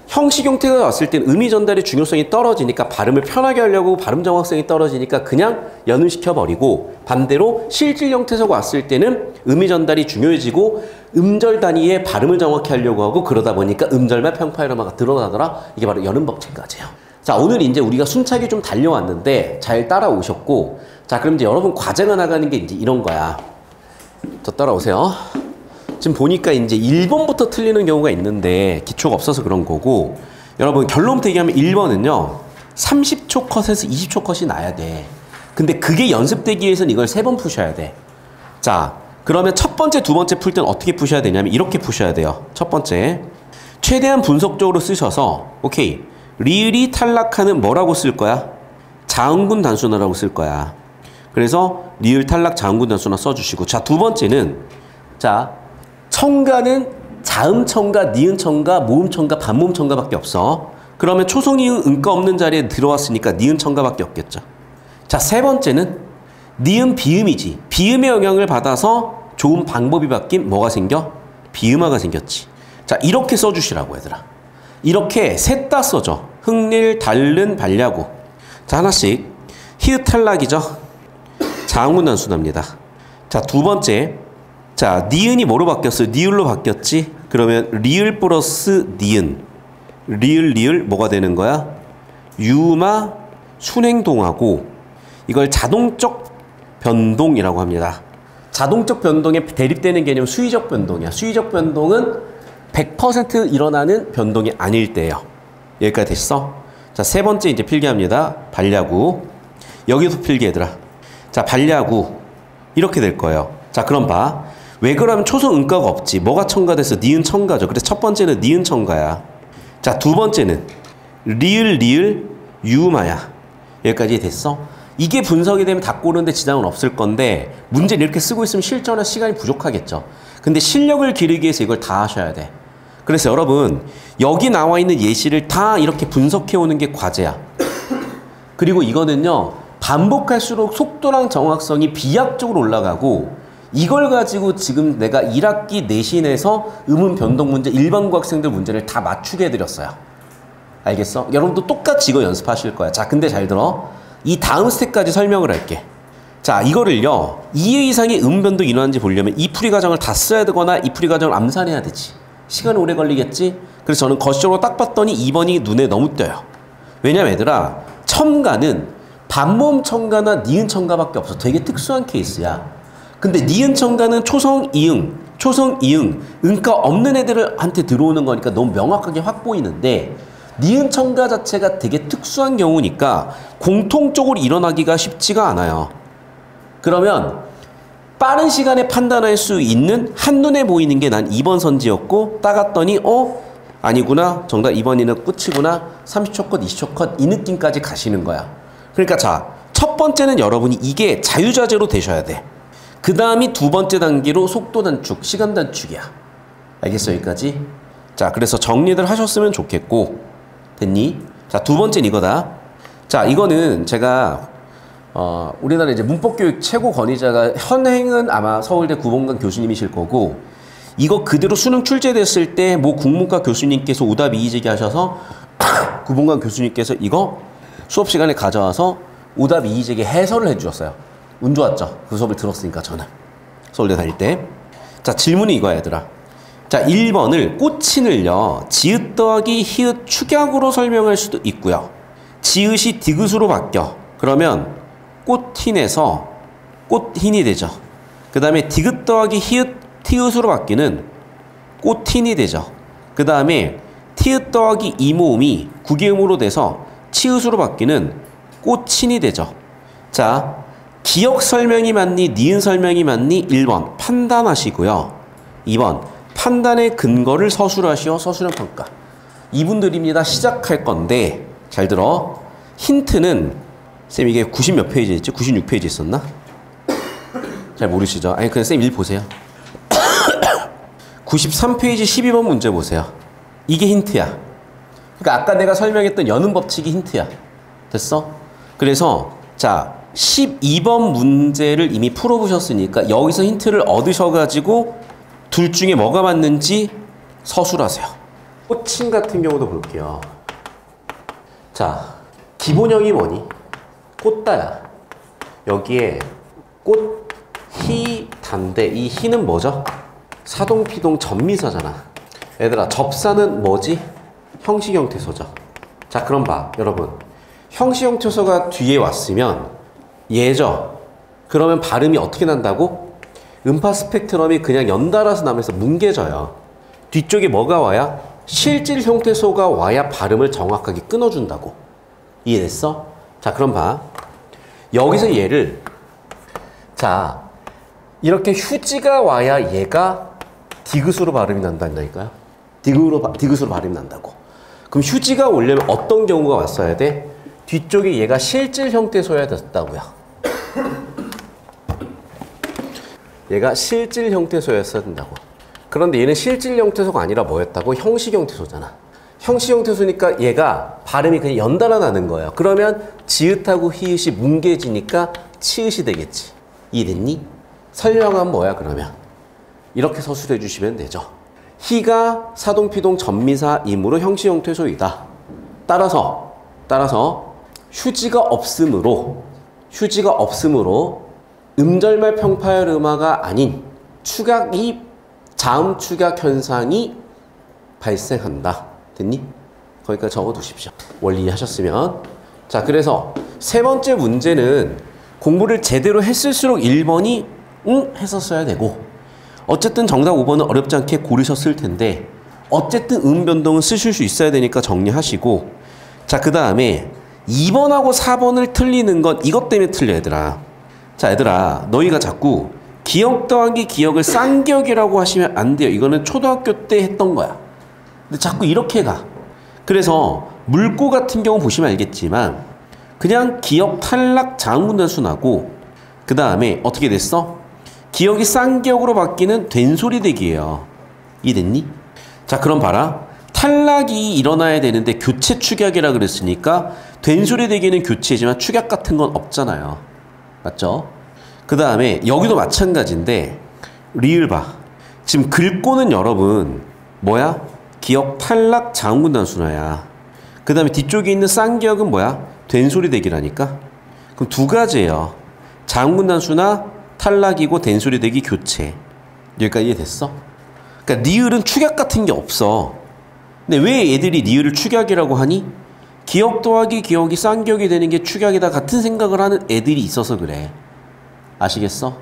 형식 형태가 왔을 땐 의미 전달의 중요성이 떨어지니까 발음을 편하게 하려고 발음 정확성이 떨어지니까 그냥 연음시켜버리고 반대로 실질 형태소가 왔을 때는 의미 전달이 중요해지고 음절 단위의 발음을 정확히 하려고 하고 그러다 보니까 음절말 평파열음화가 드러나더라. 이게 바로 연음 법칙까지예요. 자, 오늘 이제 우리가 순차게 좀 달려왔는데 잘 따라오셨고 자, 그럼 이제 여러분 과제가 나가는 게 이제 이런 거야. 저 따라오세요. 지금 보니까 이제 1번부터 틀리는 경우가 있는데 기초가 없어서 그런 거고 여러분 결론부터 얘기하면 1번은요 30초 컷에서 20초 컷이 나야 돼. 근데 그게 연습되기 위해서는 이걸 3번 푸셔야 돼. 자, 그러면 첫 번째, 두 번째 풀 때는 어떻게 푸셔야 되냐면 이렇게 푸셔야 돼요. 첫 번째, 최대한 분석적으로 쓰셔서 오케이, 리을이 탈락하는 뭐라고 쓸 거야? 자음군 단순화라고 쓸 거야. 그래서 리을 탈락 자음군 단순화 써주시고 자, 두 번째는 자, 청가는 자음 청가, 니은 청가, 모음 청가, 반모음 청가밖에 없어. 그러면 초성 이응 음가 없는 자리에 들어왔으니까 니은 청가밖에 없겠죠. 자, 세 번째는 니은 비음이지. 비음의 영향을 받아서 좋은 방법이 바뀐 뭐가 생겨? 비음화가 생겼지. 자, 이렇게 써주시라고 얘들아. 이렇게 셋 다 써줘. 흥릴, 달른, 발야구. 자, 하나씩. 히읗 탈락이죠. 자음군 단순합니다. 자, 두 번째. 자, 니은이 뭐로 바뀌었어요? 니을로 바뀌었지? 그러면 리을 플러스 니은. 리을, 리을 뭐가 되는 거야? 유마 순행동하고 이걸 자동적 변동이라고 합니다. 자동적 변동에 대립되는 개념은 수위적 변동이야. 수위적 변동은 100% 일어나는 변동이 아닐 때예요. 여기까지 됐어? 자, 세 번째 이제 필기합니다. 발야구. 여기서 필기 얘들아. 자, 발야구. 이렇게 될 거예요. 자, 그럼 봐. 왜 그러면 초성 음가가 없지? 뭐가 첨가돼서 니은 첨가죠. 그래서 첫 번째는 니은 첨가야. 자, 두 번째는 리을, 리을, 유마야. 여기까지 됐어? 이게 분석이 되면 다 꼬는데 지장은 없을 건데 문제를 이렇게 쓰고 있으면 실전할 시간이 부족하겠죠. 근데 실력을 기르기 위해서 이걸 다 하셔야 돼. 그래서 여러분 여기 나와 있는 예시를 다 이렇게 분석해 오는 게 과제야. 그리고 이거는요 반복할수록 속도랑 정확성이 비약적으로 올라가고 이걸 가지고 지금 내가 1학기 내신에서 음운 변동 문제 일반고 학생들 문제를 다 맞추게 해드렸어요. 알겠어? 여러분도 똑같이 이거 연습하실 거야. 자, 근데 잘 들어. 이 다음 스텝까지 설명을 할게. 자, 이거를요 2회 이상의 음변동이 일어나는지 보려면 이 풀이 과정을 다 써야 되거나 이 풀이 과정을 암산해야 되지. 시간이 오래 걸리겠지? 그래서 저는 거시적으로 딱 봤더니 2번이 눈에 너무 띄어요. 왜냐면 얘들아, 첨가는 반모음 첨가나 니은 첨가밖에 없어. 되게 특수한 케이스야. 근데 니은 첨가는 초성 이응, 응가 없는 애들한테 들어오는 거니까 너무 명확하게 확 보이는데, 니은 첨가 자체가 되게 특수한 경우니까 공통적으로 일어나기가 쉽지가 않아요. 그러면 빠른 시간에 판단할 수 있는 한눈에 보이는 게 난 2번 선지였고, 따갔더니 아니구나, 정답 2번이는 끝이구나, 30초 컷, 20초 컷 이 느낌까지 가시는 거야. 그러니까 자, 첫 번째는 여러분이 이게 자유자재로 되셔야 돼. 그 다음이 두 번째 단계로 속도 단축, 시간 단축이야. 알겠어, 여기까지? 자, 그래서 정리들 하셨으면 좋겠고, 됐니? 자, 두 번째는 이거다. 자, 이거는 제가 우리나라 이제 문법교육 최고 권위자가 현행은 아마 서울대 구본관 교수님이실 거고, 이거 그대로 수능 출제됐을 때 모 국문과 교수님께서 오답 이의제기 하셔서 구본관 교수님께서 이거 수업 시간에 가져와서 오답 이의제기 해설을 해주셨어요. 운 좋았죠? 그 수업을 들었으니까 저는 서울대 다닐 때. 자, 질문이 이거야 얘들아. 자, 1번을 꽃인을요 지읒 더하기 히읗 축약으로 설명할 수도 있고요, 지읒이 디귿으로 바뀌어. 그러면 꽃흰에서 꽃흰이 되죠. 그 다음에 디귿 더하기 히읗 티읕으로 바뀌는 꽃흰이 되죠. 그 다음에 티읕 더하기 이모음이 구개음으로 돼서 치읒으로 바뀌는 꽃친이 되죠. 자, 기억 설명이 맞니 니은 설명이 맞니? 1번 판단하시고요, 2번 판단의 근거를 서술하시오. 서술형 평가. 이분들입니다. 시작할 건데 잘 들어. 힌트는 쌤 이게 90 몇 페이지 있지? 96페이지 있었나? 잘 모르시죠? 아니 그냥 쌤 일 보세요. 93페이지 12번 문제 보세요. 이게 힌트야. 그러니까 아까 내가 설명했던 여는 법칙이 힌트야. 됐어? 그래서 자, 12번 문제를 이미 풀어보셨으니까 여기서 힌트를 얻으셔가지고 둘 중에 뭐가 맞는지 서술하세요. 꽃친 같은 경우도 볼게요. 자, 기본형이 뭐니? 꽃다야. 여기에 꽃, 희, 단데. 이 희는 뭐죠? 사동피동 접미사잖아. 얘들아, 접사는 뭐지? 형식형태소죠. 자, 그럼 봐 여러분, 형식형태소가 뒤에 왔으면 얘죠. 그러면 발음이 어떻게 난다고? 음파 스펙트럼이 그냥 연달아서 나면서 뭉개져요. 뒤쪽에 뭐가 와야? 실질 형태소가 와야 발음을 정확하게 끊어준다고. 이해됐어? 자, 그럼 봐. 여기서 얘를, 자, 이렇게 휴지가 와야 얘가 디귿으로 발음이 난다니까요. 디귿으로 발음이 난다고. 그럼 휴지가 오려면 어떤 경우가 왔어야 돼? 뒤쪽에 얘가 실질 형태소여야 됐다고요. 얘가 실질 형태소였어야 된다고. 그런데 얘는 실질 형태소가 아니라 뭐였다고? 형식 형태소잖아. 형식 형태소니까 얘가 발음이 그냥 연달아 나는 거예요. 그러면 지읒하고 히읗이 뭉개지니까 치읒이 되겠지. 이해됐니? 설명은 뭐야 그러면? 이렇게 서술해 주시면 되죠. 희가 사동피동 접미사이므로 형식 형태소이다. 따라서 휴지가 없으므로 음절말 평파열 음화가 아닌 축약이 자음 축약 현상이 발생한다. 됐니? 거기까지 적어두십시오. 원리 이해하셨으면. 자, 그래서 세 번째 문제는 공부를 제대로 했을수록 1번이 했었어야 되고, 어쨌든 정답 5번은 어렵지 않게 고르셨을 텐데 어쨌든 변동은 쓰실 수 있어야 되니까 정리하시고, 자, 그 다음에 2번하고 4번을 틀리는 건 이것 때문에 틀려 얘들아. 자, 얘들아, 너희가 자꾸 기억 더하기 기억을 쌍기억이라고 하시면 안 돼요. 이거는 초등학교 때 했던 거야. 근데 자꾸 이렇게 가. 그래서 물고 같은 경우 보시면 알겠지만 그냥 기억 탈락 자음분단수 나고, 그 다음에 어떻게 됐어? 기억이 쌍기억으로 바뀌는 된소리 대기예요. 이해됐니? 자, 그럼 봐라. 탈락이 일어나야 되는데 교체 축약이라 그랬으니까 된소리 대기는 교체지만 축약 같은 건 없잖아요. 맞죠? 그 다음에 여기도 마찬가지인데 리을 봐. 지금 긁고는 여러분 뭐야? 기억 탈락 자음군 단순화야. 그 다음에 뒤쪽에 있는 쌍기역은 뭐야? 된소리 대기라니까. 그럼 두 가지예요. 자음군 단순화 탈락이고 된소리 대기 교체. 여기까지 이해됐어? 그러니까 니을은 축약 같은 게 없어. 근데 왜 애들이 니을을 축약이라고 하니? 기억 더하기 기억이 쌍기역이 되는 게 축약이다 같은 생각을 하는 애들이 있어서 그래. 아시겠어?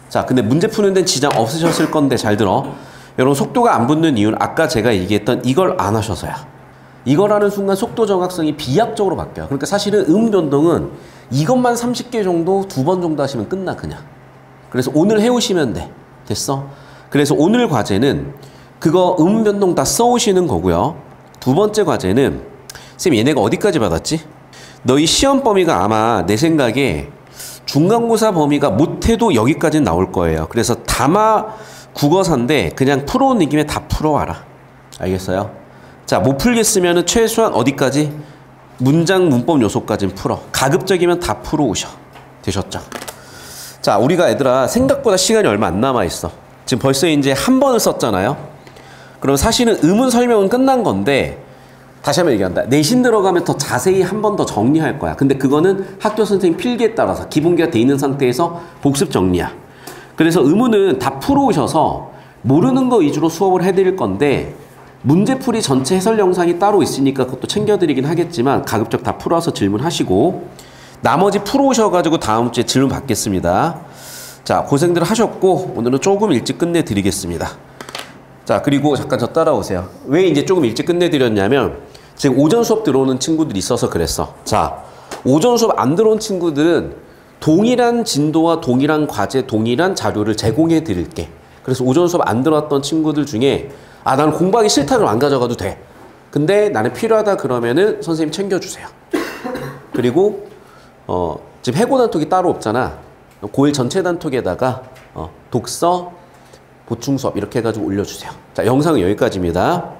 자, 근데 문제 푸는 데는 지장 없으셨을 건데 잘 들어. 여러분 속도가 안 붙는 이유는 아까 제가 얘기했던 이걸 안 하셔서야. 이걸 하는 순간 속도 정확성이 비약적으로 바뀌어요. 그러니까 사실은 변동은 이것만 30개 정도 2번 정도 하시면 끝나 그냥. 그래서 오늘 해오시면 돼. 됐어? 그래서 오늘 과제는 그거 변동 다 써오시는 거고요. 두 번째 과제는 쌤 얘네가 어디까지 받았지? 너희 시험 범위가 아마 내 생각에 중간고사 범위가 못해도 여기까지는 나올 거예요. 그래서 다마 국어사인데 그냥 풀어온 느낌에 다 풀어와라. 알겠어요? 자, 못 풀겠으면 최소한 어디까지? 문장 문법 요소까지는 풀어. 가급적이면 다 풀어오셔. 되셨죠? 자, 우리가 얘들아 생각보다 시간이 얼마 안 남아있어. 지금 벌써 이제 한 번을 썼잖아요. 그럼 사실은 의문 설명은 끝난 건데 다시 한번 얘기한다. 내신 들어가면 더 자세히 한 번 더 정리할 거야. 근데 그거는 학교 선생님 필기에 따라서 기본기가 돼 있는 상태에서 복습 정리야. 그래서 의문은 다 풀어오셔서 모르는 거 위주로 수업을 해드릴 건데 문제풀이 전체 해설 영상이 따로 있으니까 그것도 챙겨드리긴 하겠지만 가급적 다 풀어서 질문하시고 나머지 풀어오셔가지고 다음 주에 질문 받겠습니다. 자, 고생들 하셨고 오늘은 조금 일찍 끝내드리겠습니다. 자, 그리고 잠깐 저 따라오세요. 왜 이제 조금 일찍 끝내드렸냐면 지금 오전 수업 들어오는 친구들이 있어서 그랬어. 자, 오전 수업 안 들어온 친구들은 동일한 진도와 동일한 과제, 동일한 자료를 제공해 드릴게. 그래서 오전 수업 안 들어왔던 친구들 중에 아, 나는 공부하기 싫다 그럼 안 가져가도 돼. 근데 나는 필요하다 그러면은 선생님 챙겨주세요. 그리고 지금 해고 단톡이 따로 없잖아. 고1 전체 단톡에다가 독서, 보충 수업 이렇게 해가지고 올려주세요. 자, 영상은 여기까지입니다.